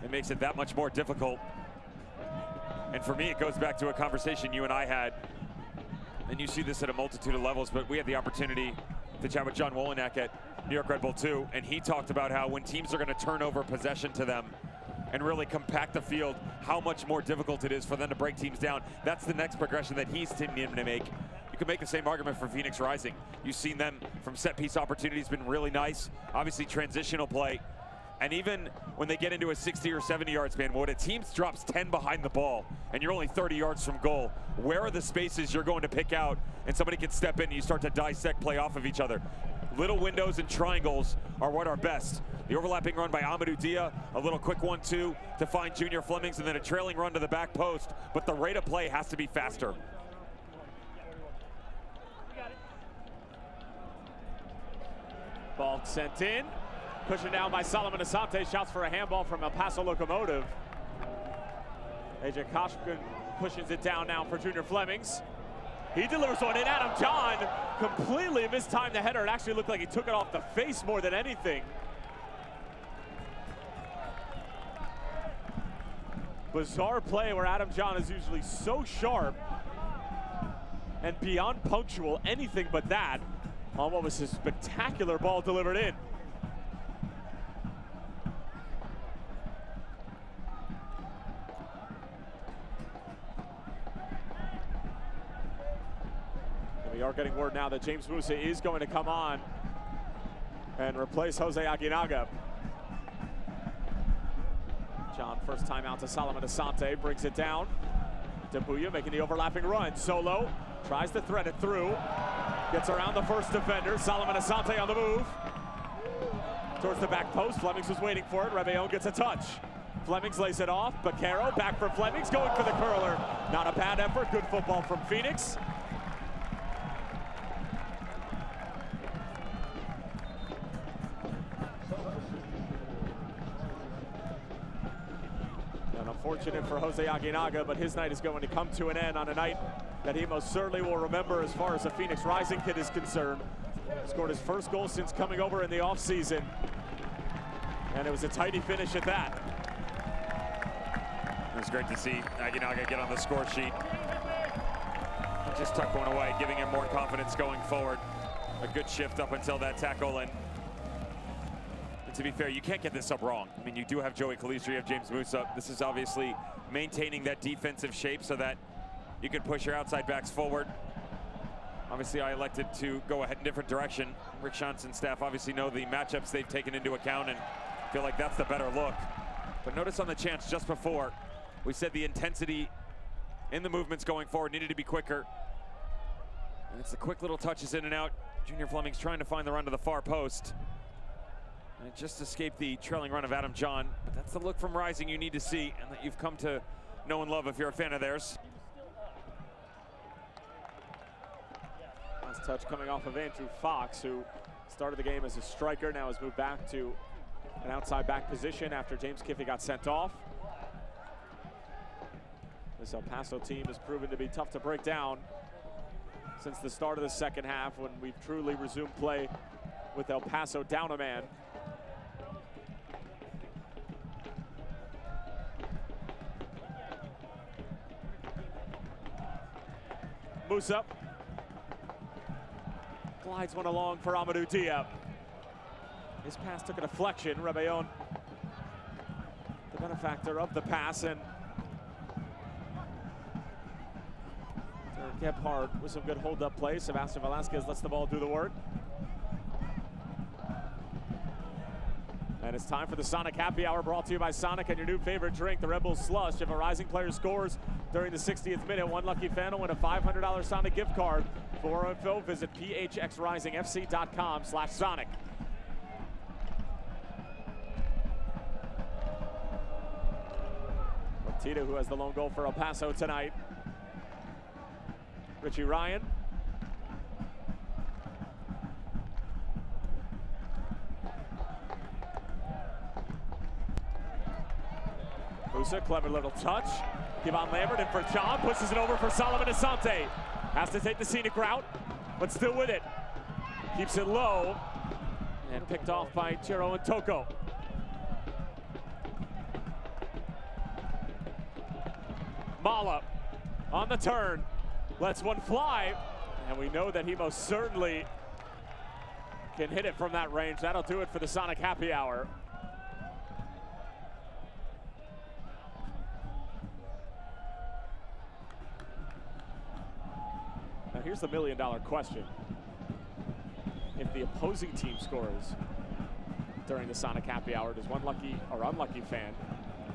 [SPEAKER 2] it makes it that much more difficult. And for me, it goes back to a conversation you and I had, and you see this at a multitude of levels, but we had the opportunity to chat with John Wolyniak at New York Red Bull 2, and he talked about how when teams are going to turn over possession to them and really compact the field, how much more difficult it is for them to break teams down. That's the next progression that he's intending to make. You can make the same argument for Phoenix Rising. You've seen them from set piece opportunities, been really nice. Obviously transitional play. And even when they get into a 60 or 70 yard span, when a team drops 10 behind the ball and you're only 30 yards from goal, where are the spaces you're going to pick out and somebody can step in and you start to dissect play off of each other? Little windows and triangles are what are best. The overlapping run by Amadou Dia, a little quick 1-2 to find Junior Flemings, and then a trailing run to the back post, but the rate of play has to be faster.
[SPEAKER 1] Ball sent in. Pushing down by Solomon Asante. Shouts for a handball from El Paso Locomotive. AJ Koshkin pushes it down now for Junior Flemings. He delivers one in. Adam John completely mistimed the header. It actually looked like he took it off the face more than anything. Bizarre play where Adam John is usually so sharp and beyond punctual, anything but that, on what was a spectacular ball delivered in. We are getting word now that James Musa is going to come on and replace Jose Aguinaga. John, first time out to Solomon Asante, brings it down. Dambuya making the overlapping run. Solo tries to thread it through. Gets around the first defender. Solomon Asante on the move. Towards the back post. Flemings was waiting for it. Rebellon gets a touch. Flemings lays it off. Baquero back for Flemings, going for the curler. Not a bad effort. Good football from Phoenix. Unfortunate for Jose Aguinaga, but his night is going to come to an end on a night that he most certainly will remember as far as the Phoenix Rising kid is concerned. Scored his first goal since coming over in the offseason, and it was a tidy finish at that.
[SPEAKER 2] It was great to see Aguinaga get on the score sheet. Just tuck one away, giving him more confidence going forward. A good shift up until that tackle, and to be fair, you can't get this up wrong. I mean, you do have Joey Calistri, you have James Musa. This is obviously maintaining that defensive shape so that you can push your outside backs forward. Obviously, I elected to go ahead in a different direction. Rick Johnson's staff obviously know the matchups they've taken into account and feel like that's the better look. But notice on the chance just before, we said the intensity in the movements going forward needed to be quicker. And it's the quick little touches in and out. Junior Flemings trying to find the run to the far post. And it just escaped the trailing run of Adam John. But that's the look from Rising you need to see and that you've come to know and love if you're a fan of theirs.
[SPEAKER 1] Last touch coming off of Andrew Fox, who started the game as a striker, now has moved back to an outside back position after James Kiffey got sent off. This El Paso team has proven to be tough to break down since the start of the second half, when we've truly resumed play with El Paso down a man. Musa glides one along for Amadou Diab. His pass took a deflection. Rebellon, the benefactor of the pass, and Gebhardt with some good hold-up play. Sebastian Velasquez lets the ball do the work. And it's time for the Sonic Happy Hour, brought to you by Sonic and your new favorite drink, the Red Bull Slush. If a Rising player scores during the 60th minute, one lucky fan will win a $500 Sonic gift card. For more info, visit phxrisingfc.com/Sonic. Tito, who has the lone goal for El Paso tonight. Richie Ryan. Musa, clever little touch. Kevon Lambert in for John, pushes it over for Solomon Asante. Has to take the scenic route, but still with it. Keeps it low, and picked off by Chiro and Toko. Mala on the turn, lets one fly, and we know that he most certainly can hit it from that range. That'll do it for the Sonic Happy Hour. Now here's the million-dollar question. If the opposing team scores during the Sonic Happy Hour, does one lucky or unlucky fan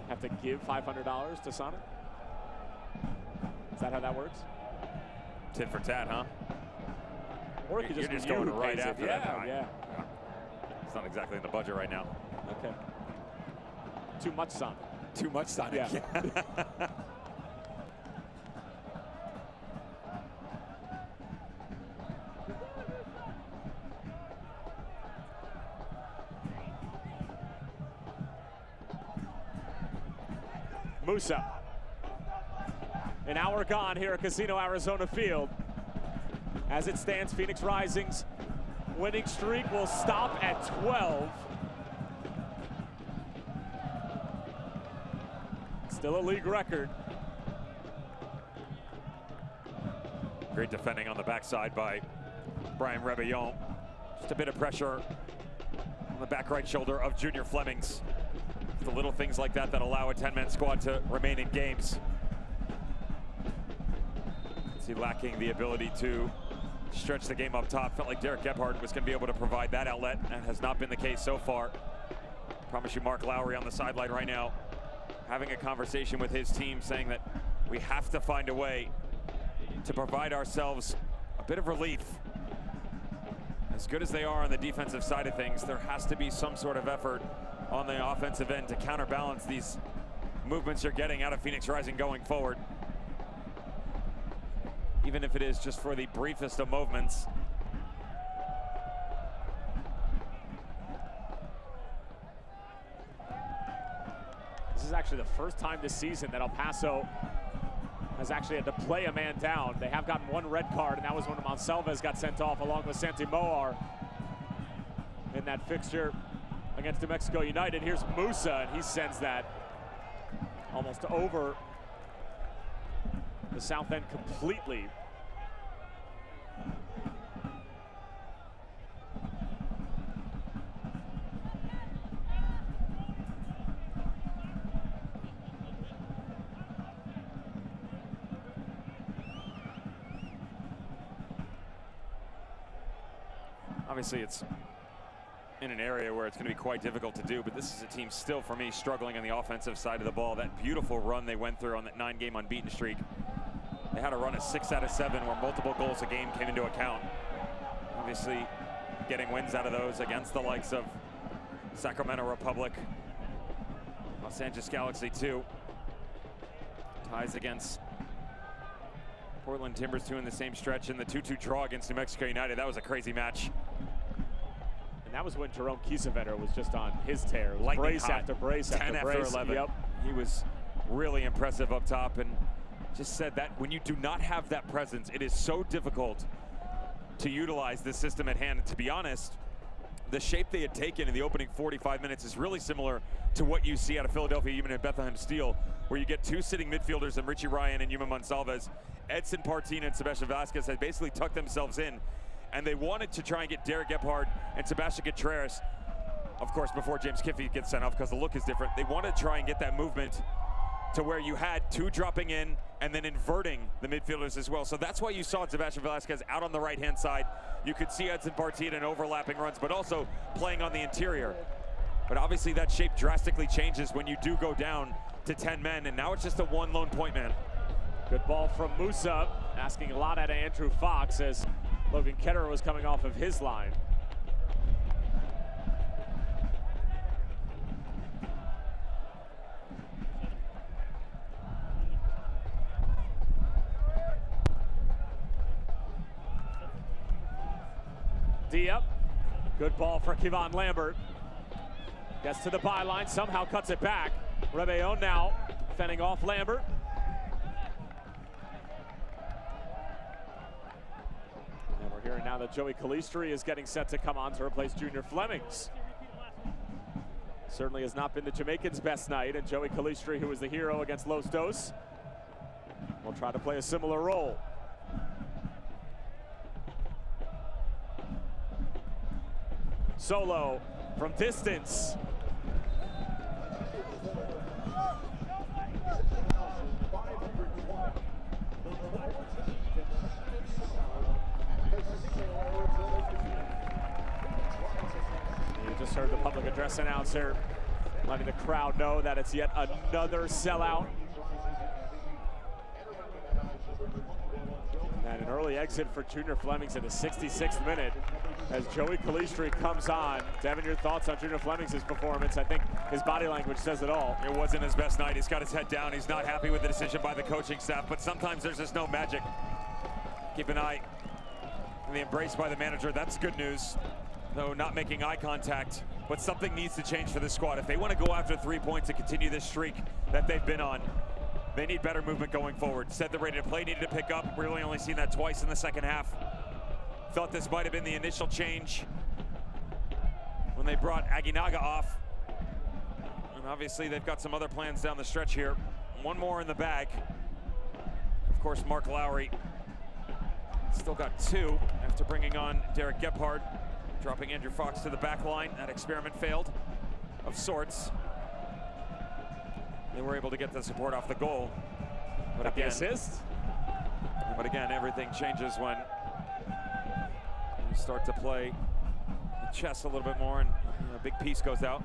[SPEAKER 1] have to give $500 to Sonic? Is that how that works?
[SPEAKER 2] Tit for tat, huh?
[SPEAKER 1] Or you're
[SPEAKER 2] just going right after that.
[SPEAKER 1] Yeah.
[SPEAKER 2] It's not exactly in the budget right now.
[SPEAKER 1] Okay. Too much Sonic.
[SPEAKER 2] Too much Sonic.
[SPEAKER 1] Yeah. Musa. An hour gone here at Casino Arizona Field. As it stands, Phoenix Rising's winning streak will stop at 12. Still a league record.
[SPEAKER 2] Great defending on the backside by Brian Rebellon. Just a bit of pressure on the back right shoulder of Junior Flemings. The little things like that that allow a 10-man squad to remain in games. See, lacking the ability to stretch the game up top. Felt like Derek Gebhardt was going to be able to provide that outlet, and has not been the case so far. Promise you, Mark Lowry on the sideline right now, having a conversation with his team, saying that we have to find a way to provide ourselves a bit of relief. As good as they are on the defensive side of things, there has to be some sort of effort on the offensive end to counterbalance these movements you're getting out of Phoenix Rising going forward. Even if it is just for the briefest of moments.
[SPEAKER 1] This is actually the first time this season that El Paso has actually had to play a man down. They have gotten one red card, and that was when Monsalves got sent off along with Santi Moar in that fixture against New Mexico United. Here's Musa, and he sends that almost over the south end completely.
[SPEAKER 2] Obviously, it's in an area where it's going to be quite difficult to do, but this is a team still, for me, struggling on the offensive side of the ball. That beautiful run they went through on that 9-game unbeaten streak. They had a run of 6 out of 7 where multiple goals a game came into account. Obviously, getting wins out of those against the likes of Sacramento Republic, Los Angeles Galaxy too. Ties against Portland Timbers 2 in the same stretch, and the 2-2 draw against New Mexico United. That was a crazy match.
[SPEAKER 1] And that was when Jerome Kiesewetter was just on his tear. It was
[SPEAKER 2] Lightning
[SPEAKER 1] brace
[SPEAKER 2] hot.
[SPEAKER 1] after brace
[SPEAKER 2] 10
[SPEAKER 1] after brace.
[SPEAKER 2] 11.
[SPEAKER 1] Yep.
[SPEAKER 2] He was really impressive up top, and just said that when you do not have that presence, it is so difficult to utilize the system at hand. And to be honest, the shape they had taken in the opening 45 minutes is really similar to what you see out of Philadelphia Union and Bethlehem Steel, where you get two sitting midfielders in Richie Ryan and Yuma Monsalves. Edson Partin and Sebastian Vasquez had basically tucked themselves in, and they wanted to try and get Derek Gebhardt and Sebastian Contreras, of course, before James Kiffey gets sent off because the look is different. They wanted to try and get that movement to where you had two dropping in and then inverting the midfielders as well. So that's why you saw Sebastian Velasquez out on the right-hand side. You could see Edson Partin in overlapping runs, but also playing on the interior. But obviously that shape drastically changes when you do go down to 10 men, and now it's just a one lone point man.
[SPEAKER 1] Good ball from Musa, asking a lot out of Andrew Fox as Logan Ketterer was coming off of his line. Dia, good ball for Kevon Lambert. Gets to the byline, somehow cuts it back. Rebellon now fending off Lambert. And we're hearing now that Joey Calistri is getting set to come on to replace Junior Flemings. Certainly has not been the Jamaicans' best night, and Joey Calistri, who was the hero against Los Dos, will try to play a similar role. Solo from distance. You just heard the public address announcer letting the crowd know that it's yet another sellout. And an early exit for Junior Flemings in the 66th minute as Joey Calistri comes on. Devin, your thoughts on Junior Flemings' performance? I think his body language says it all.
[SPEAKER 2] It wasn't his best night. He's got his head down. He's not happy with the decision by the coaching staff, but sometimes there's just no magic. Keep an eye on the embrace by the manager. That's good news, though not making eye contact. But something needs to change for this squad. If they want to go after 3 points and continue this streak that they've been on, they need better movement going forward. Said they're ready to play, needed to pick up. Really only seen that twice in the second half. Thought this might have been the initial change when they brought Aguinaga off. And obviously they've got some other plans down the stretch here. One more in the bag. Of course, Mark Lowry still got two after bringing on Derek Gebhardt, dropping Andrew Fox to the back line. That experiment failed of sorts. They were able to get the support off the goal. But again,
[SPEAKER 1] assist.
[SPEAKER 2] But again, everything changes when you start to play the chess a little bit more and a big piece goes out.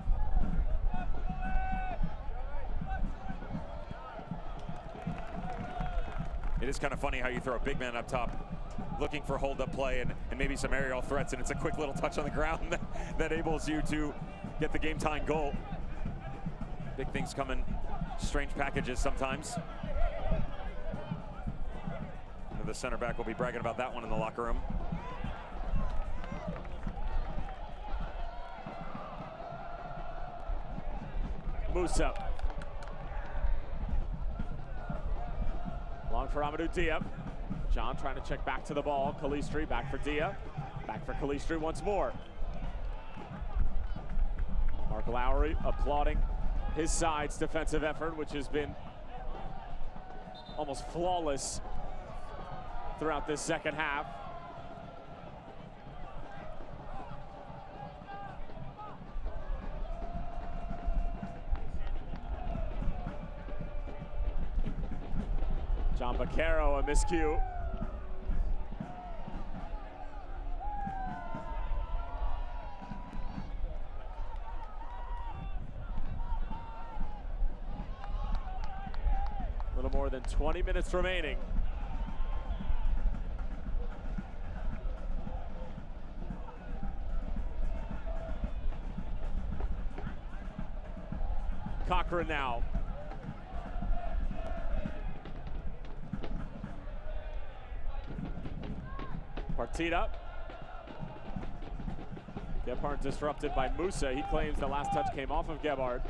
[SPEAKER 2] It is kind of funny how you throw a big man up top looking for hold-up play and maybe some aerial threats, and it's a quick little touch on the ground that enables you to get the game-tying goal. Big things coming, strange packages sometimes. The center back will be bragging about that one in the locker room.
[SPEAKER 1] Musa. Long for Amadou Dia. John trying to check back to the ball. Calistri back for Dia. Back for Calistri once more. Mark Lowry applauding his side's defensive effort, which has been almost flawless throughout this second half. John Baccaro, a miscue. A little more than 20 minutes remaining. Cochran now. Partita. Gebhardt disrupted by Musa. He claims the last touch came off of Gebhardt.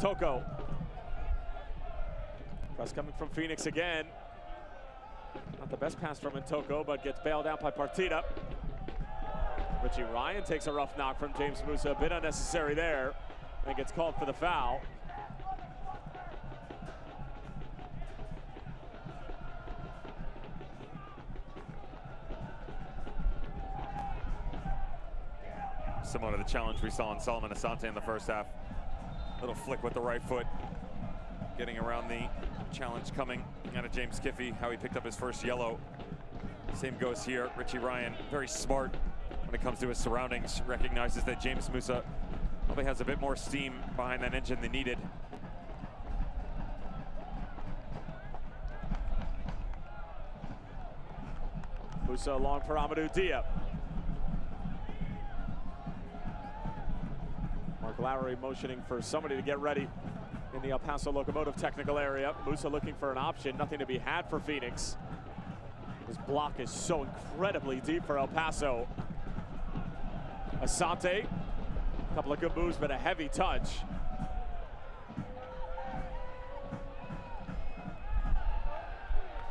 [SPEAKER 1] Toko. Press coming from Phoenix again. Not the best pass from Ntoko, but gets bailed out by Partita. Richie Ryan takes a rough knock from James Musa, a bit unnecessary there, and gets called for the foul.
[SPEAKER 2] Similar to the challenge we saw in Solomon Asante in the first half. Little flick with the right foot, getting around the challenge coming out of James Kiffey, how he picked up his first yellow. Same goes here. Richie Ryan, very smart when it comes to his surroundings, recognizes that James Musa probably has a bit more steam behind that engine than needed.
[SPEAKER 1] Musa long for Amadou Dia. Mark Lowry motioning for somebody to get ready in the El Paso Locomotive technical area. Musa looking for an option, nothing to be had for Phoenix. This block is so incredibly deep for El Paso. Asante, a couple of good moves, but a heavy touch.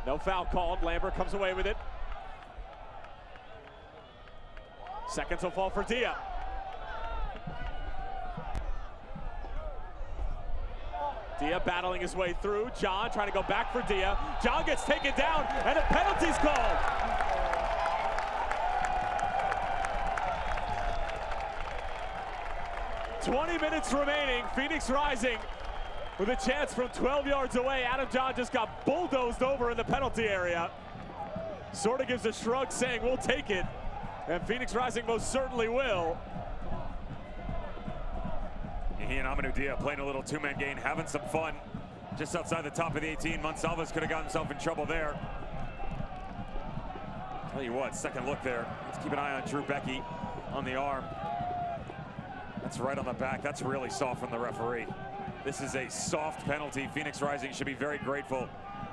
[SPEAKER 1] No foul called, Lambert comes away with it. Seconds will fall for Dia. Dia battling his way through. John trying to go back for Dia. John gets taken down, and a penalty's called. "20 minutes remaining. Phoenix Rising with a chance from 12 yards away. Adam John just got bulldozed over in the penalty area. Sort of gives a shrug saying, we'll take it. And Phoenix Rising most certainly will.
[SPEAKER 2] He and Amadou Dia playing a little two-man game, having some fun. Just outside the top of the 18, Monsalves could have got himself in trouble there. Tell you what, second look there. Let's keep an eye on Drew Becky on the arm. That's right on the back. That's really soft from the referee. This is a soft penalty. Phoenix Rising should be very grateful.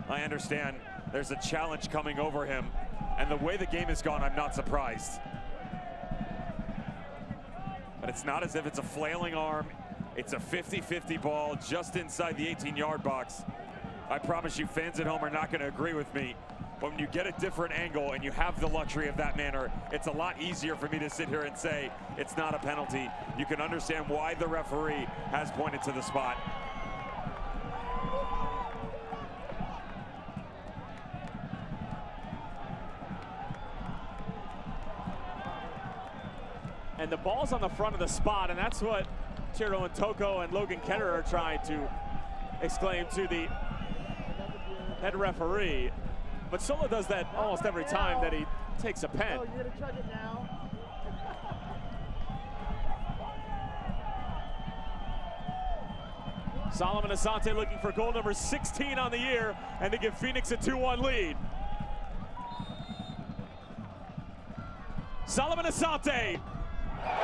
[SPEAKER 2] I understand there's a challenge coming over him, and the way the game has gone, I'm not surprised. But it's not as if it's a flailing arm. It's a 50-50 ball just inside the 18-yard box. I promise you, fans at home are not going to agree with me. But when you get a different angle and you have the luxury of that manner, it's a lot easier for me to sit here and say it's not a penalty. You can understand why the referee has pointed to the spot.
[SPEAKER 1] And the ball's on the front of the spot, and that's what Chiro and Toko and Logan Ketter are trying to exclaim to the head referee. But Solo does that almost every time that he takes a pen.
[SPEAKER 6] You're gonna chug it now.
[SPEAKER 1] Solomon Asante looking for goal number 16 on the year and to give Phoenix a 2-1 lead. Solomon Asante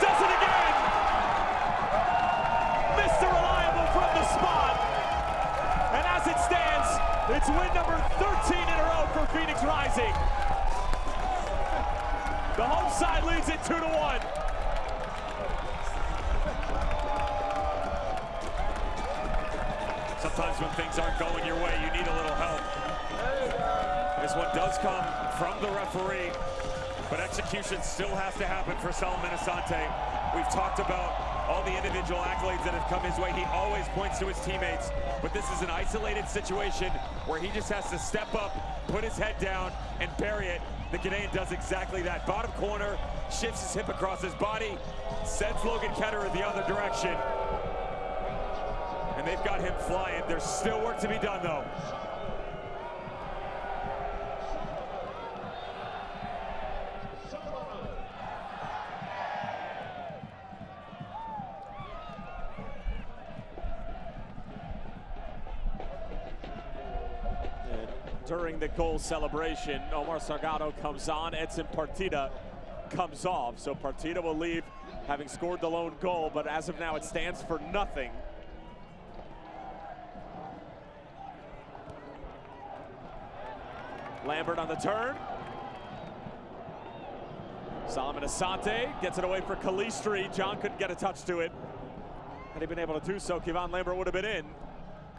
[SPEAKER 1] does it again! Mr. Reliable from the spot. And as it stands, it's win number 13 in a row for Phoenix Rising. The home side leads it 2-1.
[SPEAKER 2] Sometimes when things aren't going your way, you need a little help. This one does come from the referee, but execution still has to happen for Solomon Asante. We've talked about all the individual accolades that have come his way. He always points to his teammates, but this is an isolated situation where he just has to step up, put his head down, and bury it. The Ghanaian does exactly that. Bottom corner, shifts his hip across his body, sends Logan Ketter in the other direction. And they've got him flying. There's still work to be done, though.
[SPEAKER 1] during the goal celebration. Omar Salgado comes on, Edson Partida comes off. So Partida will leave having scored the lone goal, but as of now it stands for nothing. Lambert on the turn. Solomon Asante gets it away for Calistri. John couldn't get a touch to it. Had he been able to do so, Kevon Lambert would have been in.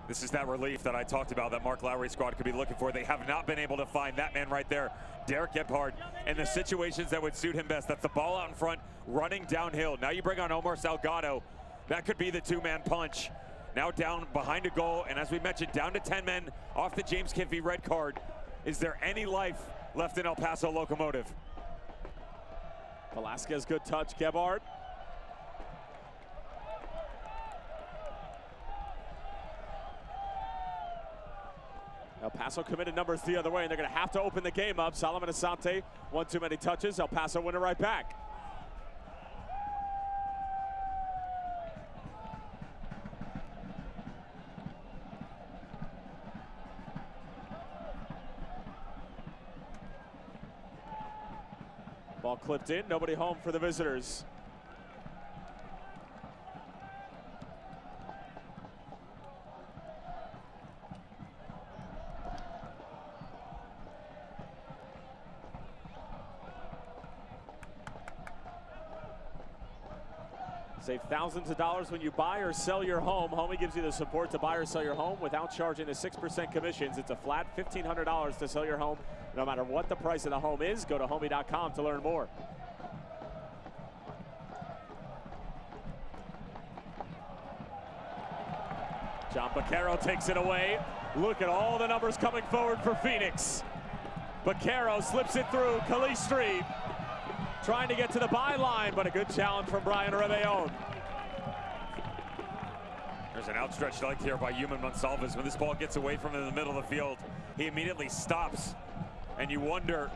[SPEAKER 2] This is that relief that I talked about that Mark Lowry's squad could be looking for. They have not been able to find that man right there, Derek Gebhardt, in the situations that would suit him best. That's the ball out in front, running downhill. Now you bring on Omar Salgado. That could be the two-man punch. Now down behind a goal, and as we mentioned, down to 10 men off the James Kiffey red card. Is there any life left in El Paso Locomotive?
[SPEAKER 1] Velasquez, good touch, Gebhardt. El Paso committed numbers the other way, and they're going to have to open the game up. Solomon Asante, one too many touches. El Paso win it right back. Ball clipped in, nobody home for the visitors. Save thousands of dollars when you buy or sell your home. Homie gives you the support to buy or sell your home without charging the 6% commissions. It's a flat $1,500 to sell your home. No matter what the price of the home is, go to homie.com to learn more. John Baquero takes it away. Look at all the numbers coming forward for Phoenix. Baquero slips it through. Calistri trying to get to the byline, but a good challenge from Brian Rebellon.
[SPEAKER 2] There's an outstretched leg here by Yuman Monsalves. When this ball gets away from him in the middle of the field, he immediately stops. And you wonder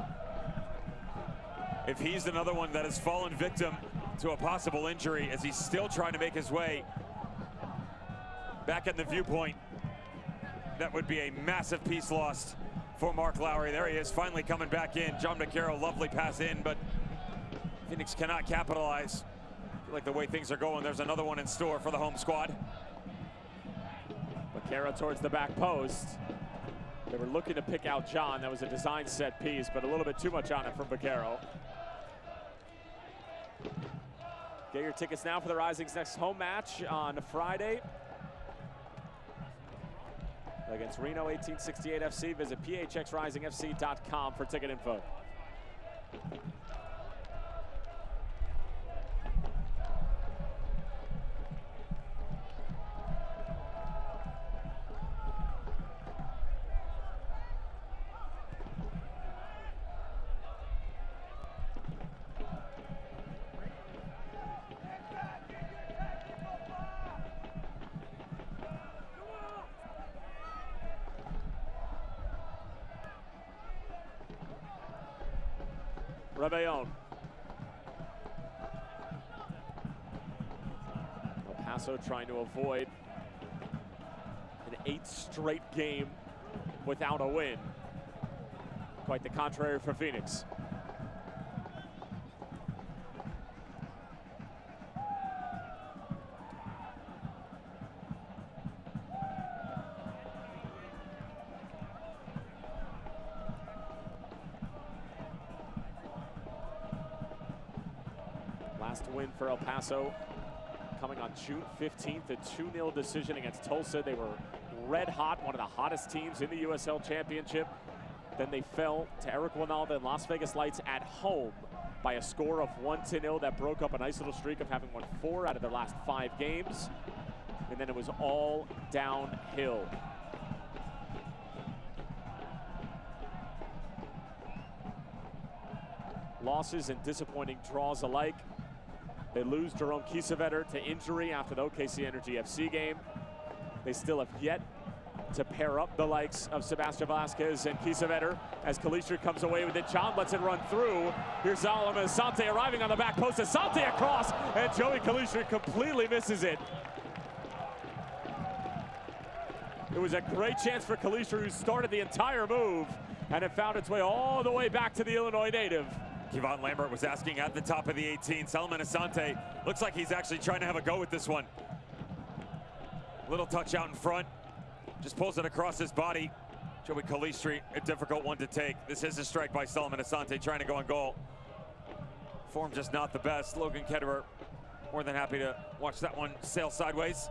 [SPEAKER 2] if he's another one that has fallen victim to a possible injury as he's still trying to make his way back in the viewpoint. That would be a massive piece lost for Mark Lowry. There he is, finally coming back in. John Baquero, lovely pass in, but Phoenix cannot capitalize. I feel like the way things are going, there's another one in store for the home squad.
[SPEAKER 1] Baquero towards the back post. They were looking to pick out John. That was a design set piece, but a little bit too much on it from Baquero. Get your tickets now for the Rising's next home match on Friday against Reno 1868 FC. Visit phxrisingfc.com for ticket info. Rebellon. El Paso trying to avoid an 8th straight game without a win. Quite the contrary for Phoenix. Last win for El Paso coming on June 15th, a 2-0 decision against Tulsa. They were red hot, one of the hottest teams in the USL Championship. Then they fell to Eric Winalda and Las Vegas Lights at home by a score of 1-0 that broke up a nice little streak of having won 4 out of their last 5 games. And then it was all downhill. Losses and disappointing draws alike. They lose Jerome Kiesewetter to injury after the OKC Energy FC game. They still have yet to pair up the likes of Sebastian Velasquez and Kiesewetter as Calistri comes away with it. John lets it run through. Here's Solomon Asante arriving on the back post. Asante across, and Joey Calistri completely misses it. It was a great chance for Kalisha, who started the entire move, and it found its way all the way back to the Illinois native.
[SPEAKER 2] Kevon Lambert was asking at the top of the 18. Solomon Asante looks like he's actually trying to have a go with this one. Little touch out in front, just pulls it across his body. Joey Kalistri, a difficult one to take. This is a strike by Solomon Asante, trying to go on goal. Form just not the best. Logan Ketterer, more than happy to watch that one sail sideways.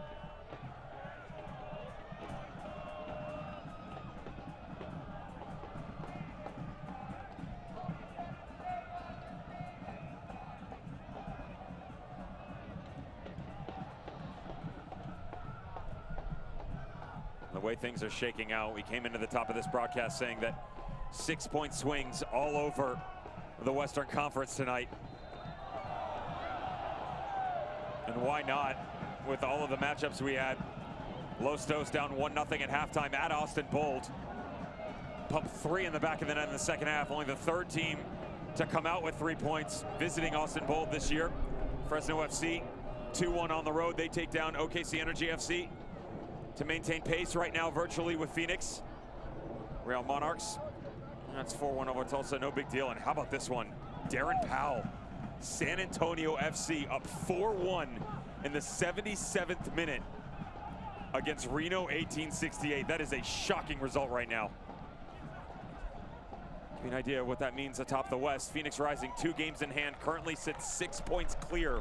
[SPEAKER 2] The way things are shaking out, we came into the top of this broadcast saying that 6-point swings all over the Western Conference tonight. And why not, with all of the matchups we had. Los Dos down 1-0 at halftime at Austin Bold. Pumped 3 in the back of the net in the second half. Only the third team to come out with 3 points visiting Austin Bold this year. Fresno FC 2-1 on the road. They take down OKC Energy FC to maintain pace right now virtually with Phoenix. Real Monarchs, that's 4-1 over Tulsa, no big deal. And how about this one? Darren Powell, San Antonio FC up 4-1 in the 77th minute against Reno 1868. That is a shocking result right now. Give you an idea of what that means atop the West. Phoenix Rising 2 games in hand, currently sits 6 points clear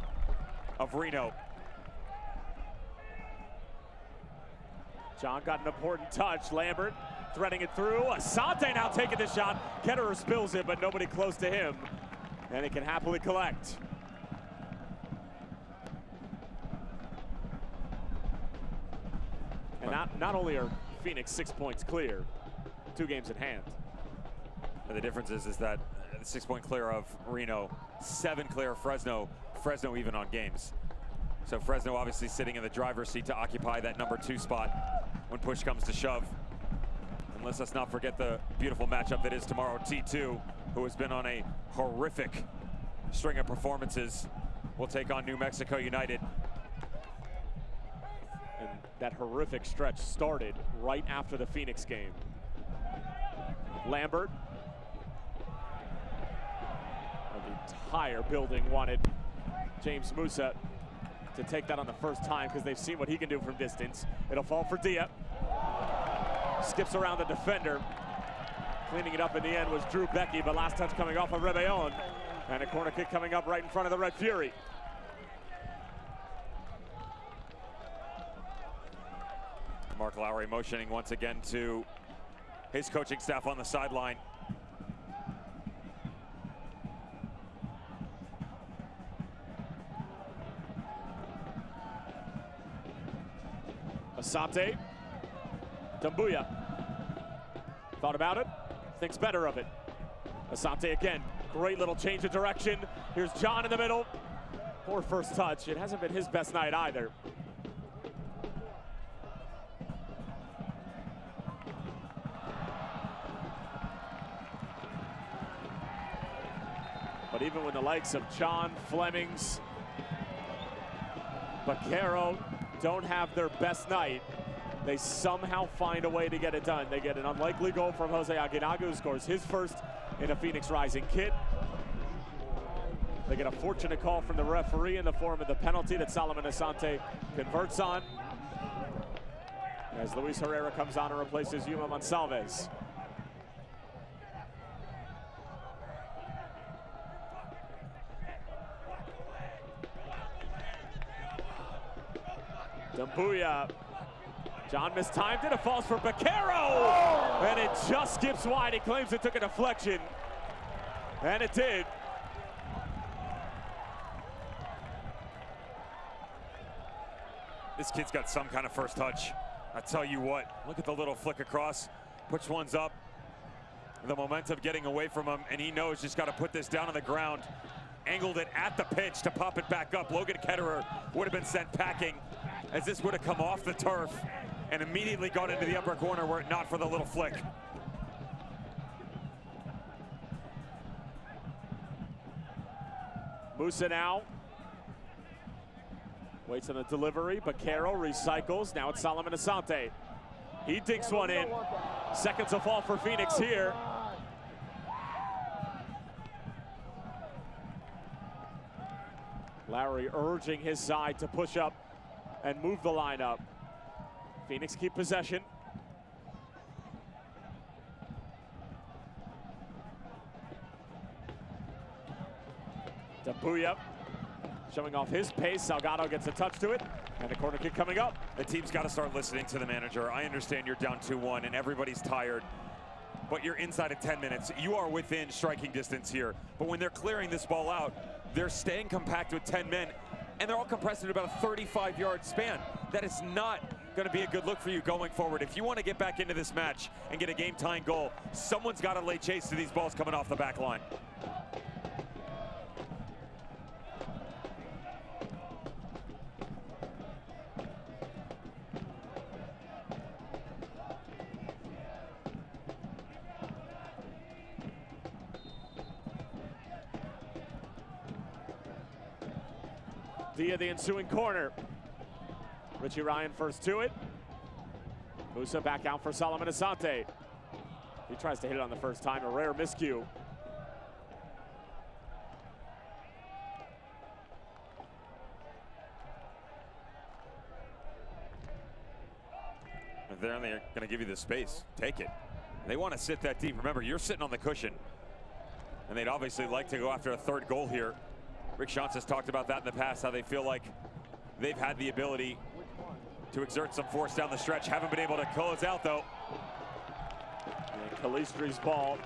[SPEAKER 2] of Reno.
[SPEAKER 1] John got an important touch. Lambert threading it through. Asante now taking the shot. Ketterer spills it, but nobody close to him. And he can happily collect. And not only are Phoenix 6 points clear, 2 games in hand.
[SPEAKER 2] And the difference is that 6 point clear of Reno, 7 clear of Fresno. Fresno even on games. So Fresno obviously sitting in the driver's seat to occupy that number 2 spot when push comes to shove. And let's not forget the beautiful matchup that is tomorrow. T2, who has been on a horrific string of performances, will take on New Mexico United.
[SPEAKER 1] And that horrific stretch started right after the Phoenix game. Lambert. The entire building wanted James Musa to take that on the first time because they've seen what he can do from distance. It'll fall for Dia. Skips around the defender. Cleaning it up in the end was Drew Becky, but last touch coming off of Rebellon. And a corner kick coming up right in front of the Red Fury.
[SPEAKER 2] Mark Lowry motioning once again to his coaching staff on the sideline.
[SPEAKER 1] Asante. Dumbuya. Thought about it, thinks better of it. Asante again, great little change of direction. Here's John in the middle. Poor first touch. It hasn't been his best night either. But even when the likes of John, Flemings, Baquero don't have their best night, they somehow find a way to get it done. They get an unlikely goal from Jose Aguinaga, who scores his first in a Phoenix Rising kit. They get a fortunate call from the referee in the form of the penalty that Solomon Asante converts on, as Luis Herrera comes on and replaces Yuma Monsalves. Dumbuya. John mistimed it. It falls for Baquero. And it just skips wide. He claims it took a deflection. And it did.
[SPEAKER 2] This kid's got some kind of first touch. I tell you what, look at the little flick across. Puts one's up. The momentum getting away from him, and he knows just got to put this down on the ground. Angled it at the pitch to pop it back up. Logan Ketterer would have been sent packing, as this would have come off the turf and immediately gone into the upper corner were it not for the little flick.
[SPEAKER 1] Musa now waits on the delivery. Baquero recycles. Now it's Solomon Asante. He dinks one in. Seconds of fall for Phoenix here. Lowry urging his side to push up and move the line up. Phoenix keep possession. Dambuya showing off his pace. Salgado gets a touch to it, and a corner kick coming up.
[SPEAKER 2] The team's got to start listening to the manager. I understand you're down 2-1 and everybody's tired, but you're inside of 10 minutes. You are within striking distance here. But when they're clearing this ball out, they're staying compact with 10 men, and they're all compressed into about a 35-yard span. That is not going to be a good look for you going forward. If you want to get back into this match and get a game-tying goal, someone's got to lay chase to these balls coming off the back line.
[SPEAKER 1] Via the ensuing corner. Richie Ryan first to it. Musa back out for Solomon Asante. He tries to hit it on the first time, a rare miscue.
[SPEAKER 2] And they're going to give you the space. Take it. They want to sit that deep. Remember, you're sitting on the cushion. And they'd obviously like to go after a third goal here. Rick Schantz has talked about that in the past, how they feel like they've had the ability to exert some force down the stretch. Haven't been able to close out, though.
[SPEAKER 1] And Calistri's ball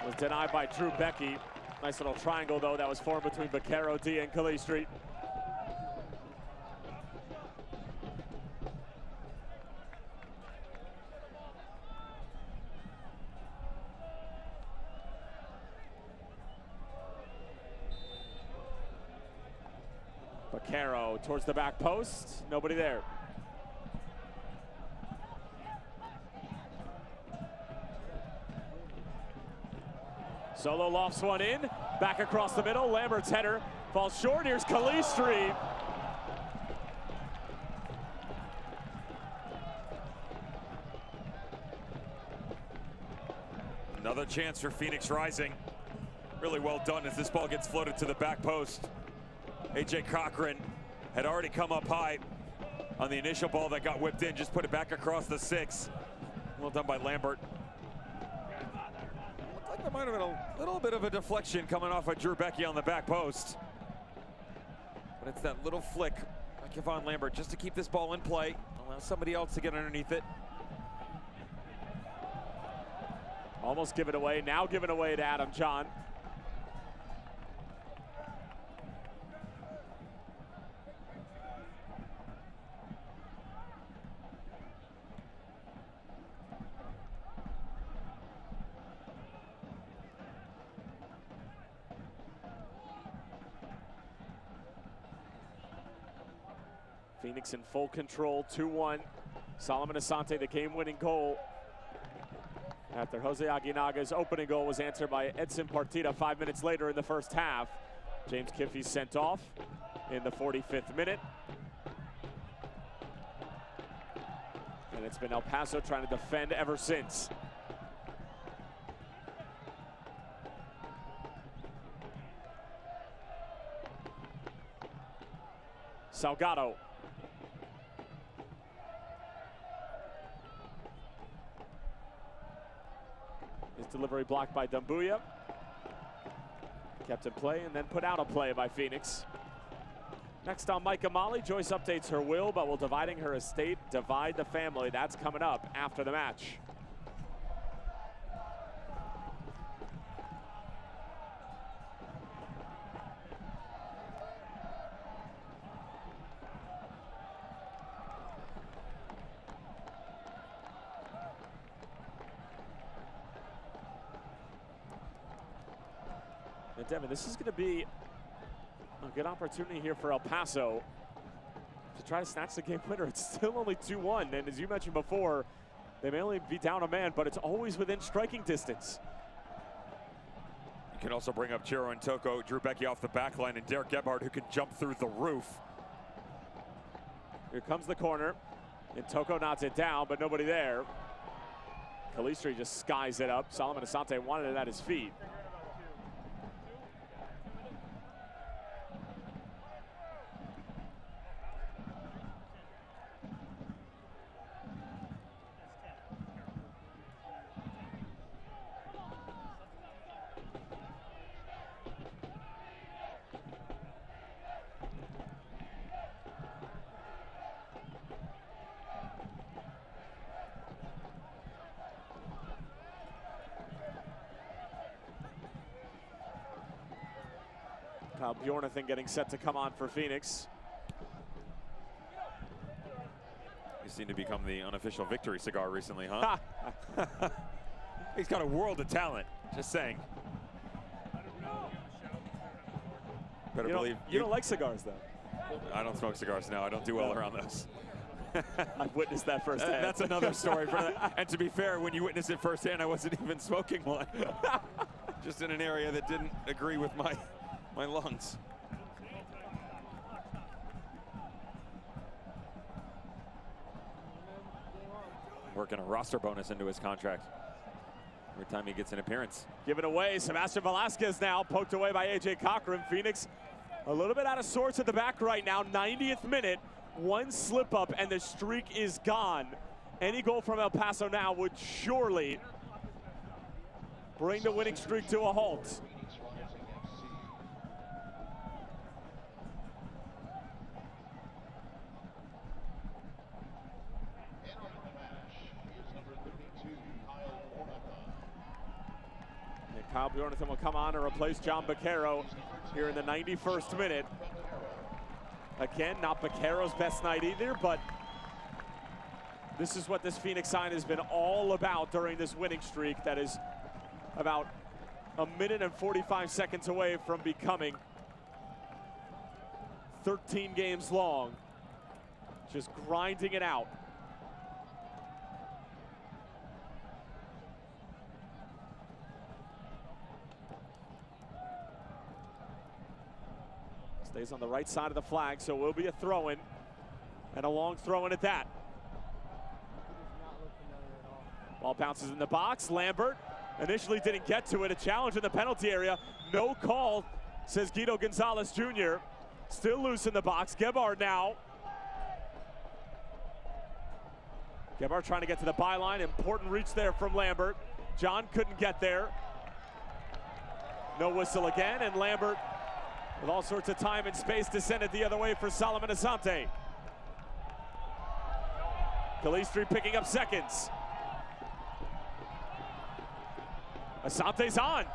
[SPEAKER 1] was denied by Drew Becky. Nice little triangle, though, that was formed between Baquero, D, and Calistri. Baquero towards the back post. Nobody there. Solo lofts one in. Back across the middle. Lambert's header falls short. Here's Calistri.
[SPEAKER 2] Another chance for Phoenix Rising. Really well done as this ball gets floated to the back post. A.J. Cochran had already come up high on the initial ball that got whipped in. Just put it back across the 6. Well done by Lambert. Looked like there might have been a little bit of a deflection coming off of Drew Becky on the back post. But it's that little flick by Kevon Lambert just to keep this ball in play. Allow somebody else to get underneath it.
[SPEAKER 1] Almost give it away. Now given away to Adam John. Phoenix in full control, 2-1. Solomon Asante, the game-winning goal. After Jose Aguinaga's opening goal was answered by Edson Partida 5 minutes later in the first half. James Kiffey sent off in the 45th minute. And it's been El Paso trying to defend ever since. Salgado. His delivery blocked by Dambuya. Kept in play and then put out of play by Phoenix. Next on Mike Amali, Joyce updates her will, but will dividing her estate divide the family. That's coming up after the match. And Devin, this is going to be a good opportunity here for El Paso to try to snatch the game winner. It's still only 2-1, and as you mentioned before, they may only be down a man, but it's always within striking distance.
[SPEAKER 2] You can also bring up Chiro and Toko, Drew Becky off the back line, and Derek Gebhardt, who can jump through the roof.
[SPEAKER 1] Here comes the corner. And Toko nods it down, but nobody there. Calistri just skies it up. Solomon Asante wanted it at his feet. Kyle Bjornathan getting set to come on for Phoenix.
[SPEAKER 2] You seem to become the unofficial victory cigar recently, huh? He's got a world of talent, just saying. Better believe
[SPEAKER 1] you don't like cigars, though.
[SPEAKER 2] I don't smoke cigars now. I don't do well around those.
[SPEAKER 1] I've witnessed that firsthand.
[SPEAKER 2] That's another story for that. And to be fair, when you witnessed it firsthand, I wasn't even smoking one. Just in an area that didn't agree with my lungs. Working a roster bonus into his contract every time he gets an appearance.
[SPEAKER 1] Given away, Sebastian Velasquez now poked away by A.J. Cochran. Phoenix a little bit out of sorts at the back right now. 90th minute, one slip up and the streak is gone. Any goal from El Paso now would surely bring the winning streak to a halt. Kyle Bjornathan will come on to replace John Baquero here in the 91st minute. Again, not Baquero's best night either, but this is what this Phoenix side has been all about during this winning streak that is about a minute and 45 seconds away from becoming 13 games long. Just grinding it out. Stays on the right side of the flag, so it will be a throw-in, and a long throw-in at that. Ball bounces in the box. Lambert initially didn't get to it. A challenge in the penalty area. No call, says Guido Gonzalez Jr. Still loose in the box. Gebhard now. Gebhard trying to get to the byline. Important reach there from Lambert. John couldn't get there. No whistle again, and Lambert with all sorts of time and space to send it the other way for Solomon Asante. Calistri picking up seconds. Asante's on.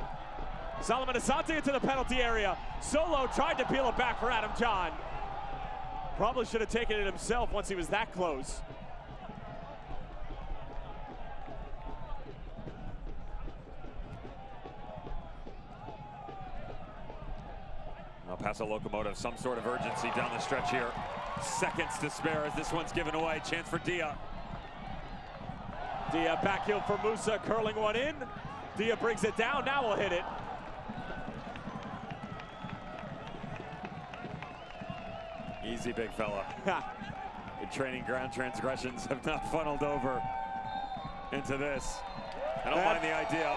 [SPEAKER 1] Solomon Asante into the penalty area. Solo tried to peel it back for Adam John. Probably should have taken it himself once he was that close.
[SPEAKER 2] El Paso Locomotive, some sort of urgency down the stretch here. Seconds to spare as this one's given away. Chance for Dia.
[SPEAKER 1] Dia back heel for Musa, curling one in. Dia brings it down, now we'll hit it.
[SPEAKER 2] Easy, big fella. The training ground transgressions have not funneled over into this. I don't mind the idea.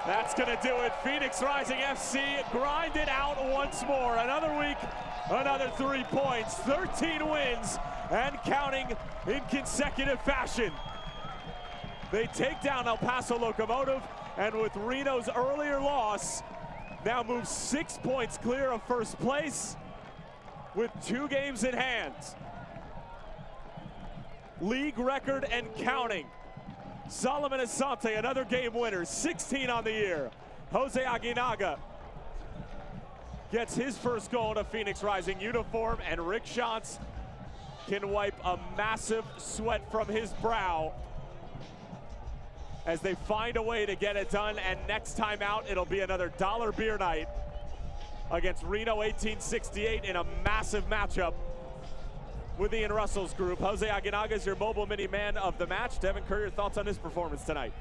[SPEAKER 1] That's gonna do it. Phoenix Rising FC grind it out once more. Another week, another 3 points, 13 wins, and counting in consecutive fashion. They take down El Paso Locomotive, and with Reno's earlier loss, now moves 6 points clear of first place with 2 games in hand. League record and counting. Solomon Asante, another game winner, 16 on the year. Jose Aguinaga gets his first goal in a Phoenix Rising uniform, and Rick Shantz can wipe a massive sweat from his brow as they find a way to get it done, and next time out, it'll be another dollar beer night against Reno 1868 in a massive matchup with Ian Russell's group. Jose Aguinaga is your mobile mini man of the match. Devin Kerr, your thoughts on his performance tonight?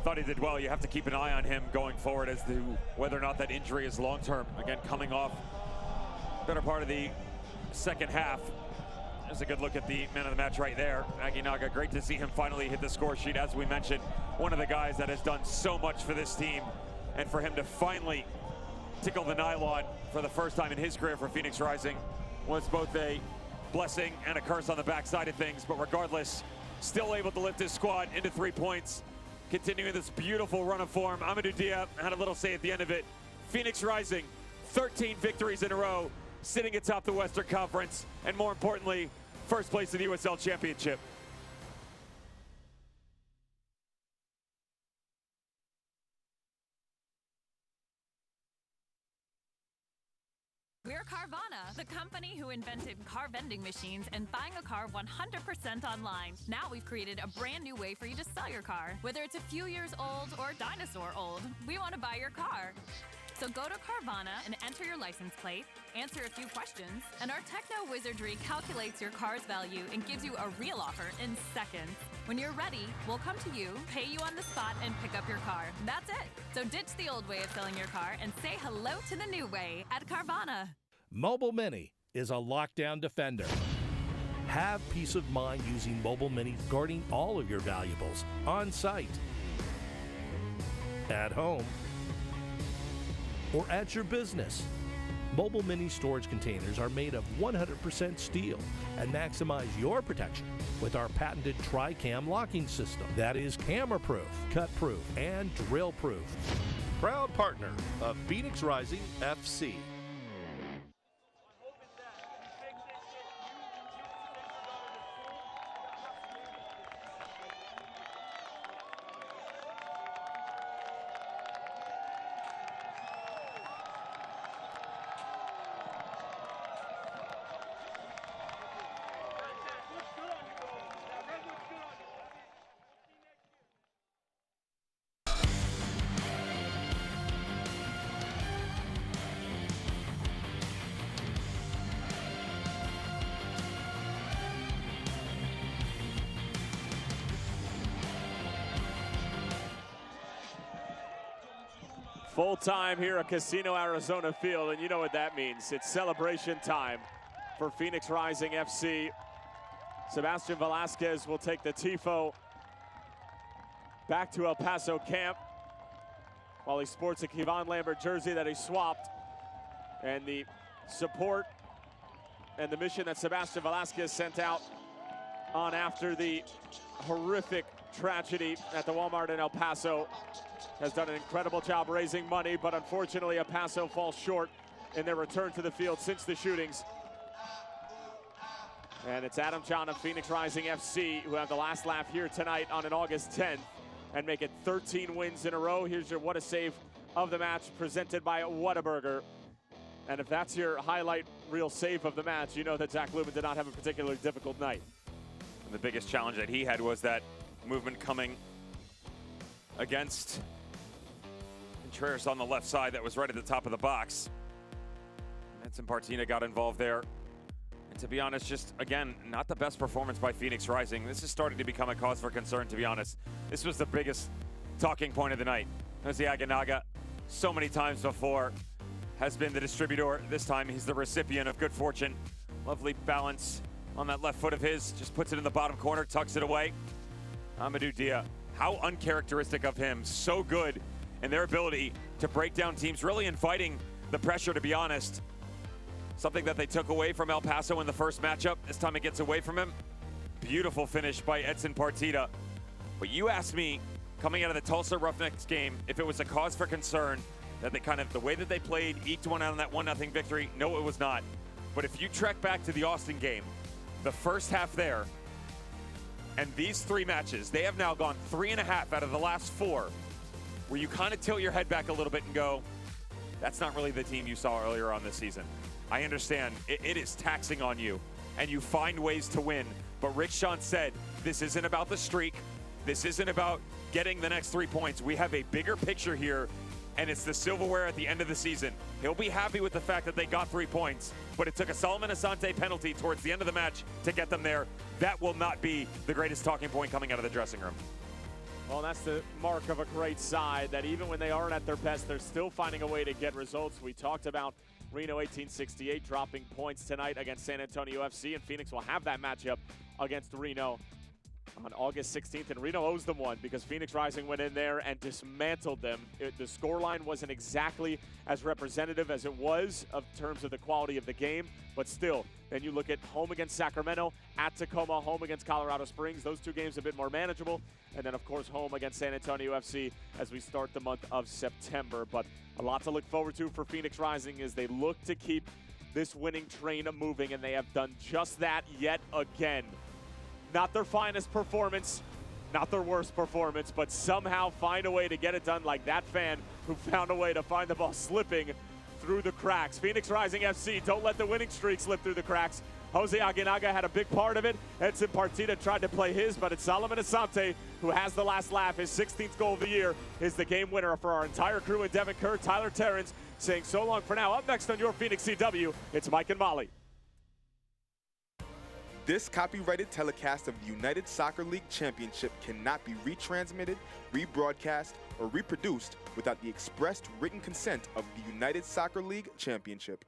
[SPEAKER 2] Thought he did well. You have to keep an eye on him going forward as to whether or not that injury is long-term. Again, coming off better part of the second half There's a good look at the man of the match right there. Aguinaga, great to see him finally hit the score sheet. As we mentioned, one of the guys that has done so much for this team, and for him to finally tickle the nylon for the first time in his career for Phoenix Rising was both a blessing and a curse on the backside of things. But regardless, still able to lift his squad into 3 points, continuing this beautiful run of form. Amadou Dia had a little say at the end of it. Phoenix Rising, 13 victories in a row, sitting atop the Western Conference, and more importantly, first place in the USL Championship.
[SPEAKER 4] We're Carvana, the company who invented car vending machines and buying a car 100% online. Now we've created a brand new way for you to sell your car. Whether it's a few years old or dinosaur old, we want to buy your car. So go to Carvana and enter your license plate, answer a few questions, and our techno wizardry calculates your car's value and gives you a real offer in seconds. When you're ready, we'll come to you, pay you on the spot, and pick up your car. That's it. So ditch the old way of selling your car and say hello to the new way at Carvana.
[SPEAKER 5] Mobile Mini is a lockdown defender. Have peace of mind using Mobile Mini, guarding all of your valuables on site, at home, or at your business. Mobile Mini storage containers are made of 100% steel and maximize your protection with our patented Tri-Cam locking system that is camera-proof, cut-proof, and drill-proof. Proud partner of Phoenix Rising FC.
[SPEAKER 1] Full time here at Casino Arizona Field, and you know what that means. It's celebration time for Phoenix Rising FC. Sebastian Velasquez will take the Tifo back to El Paso camp while he sports a Kevon Lambert jersey that he swapped. And the support and the mission that Sebastian Velasquez sent out on after the horrific tragedy at the Walmart in El Paso has done an incredible job raising money, but unfortunately El Paso falls short in their return to the field since the shootings. And it's Adam John of Phoenix Rising FC who have the last laugh here tonight on an August 10th and make it 13 wins in a row. Here's your What a Save of the match presented by Whataburger. And if that's your highlight reel save of the match, you know that Zach Lubin did not have a particularly difficult night.
[SPEAKER 2] And the biggest challenge that he had was that movement coming against Contreras on the left side that was right at the top of the box. Edson Partina got involved there. And to be honest, just, again, not the best performance by Phoenix Rising. This is starting to become a cause for concern, to be honest. This was the biggest talking point of the night. There's the Aguinaga, so many times before, has been the distributor. This time he's the recipient of good fortune. Lovely balance on that left foot of his. Just puts it in the bottom corner, tucks it away. Amadou Dia, how uncharacteristic of him. So good in their ability to break down teams, really inviting the pressure, to be honest. Something that they took away from El Paso in the first matchup. This time it gets away from him. Beautiful finish by Edson Partita. But you asked me, coming out of the Tulsa Roughnecks game, if it was a cause for concern that they kind of, the way that they played, eked one out on that 1-0 victory. No, it was not. But if you trek back to the Austin game, the first half there, and these three matches, they have now gone 3.5 out of the last 4, where you kind of tilt your head back a little bit and go, that's not really the team you saw earlier on this season. I understand it is taxing on you, and you find ways to win. But Rick Sean said, this isn't about the streak. This isn't about getting the next 3 points. We have a bigger picture here, and it's the silverware at the end of the season. He'll be happy with the fact that they got 3 points, but it took a Solomon Asante penalty towards the end of the match to get them there. That will not be the greatest talking point coming out of the dressing room.
[SPEAKER 1] Well, that's the mark of a great side, that even when they aren't at their best, they're still finding a way to get results. We talked about Reno 1868 dropping points tonight against San Antonio FC, and Phoenix will have that matchup against Reno on August 16th, and Reno owes them one because Phoenix Rising went in there and dismantled them. The scoreline wasn't exactly as representative as it was in terms of the quality of the game, but still, then you look at home against Sacramento, at Tacoma, home against Colorado Springs. Those two games a bit more manageable, and then of course home against San Antonio FC as we start the month of September. But a lot to look forward to for Phoenix Rising as they look to keep this winning train moving, and they have done just that yet again. Not their finest performance, not their worst performance, but somehow find a way to get it done, like that fan who found a way to find the ball slipping through the cracks. Phoenix Rising FC, don't let the winning streak slip through the cracks. Jose Aguinaga had a big part of it. Edson Partida tried to play his, but it's Solomon Asante who has the last laugh. His 16th goal of the year is the game winner for our entire crew. And Devin Kerr, Tyler Terrence saying so long for now. Up next on your Phoenix CW, it's Mike and Molly.
[SPEAKER 19] This copyrighted telecast of the United Soccer League Championship cannot be retransmitted, rebroadcast, or reproduced without the expressed written consent of the United Soccer League Championship.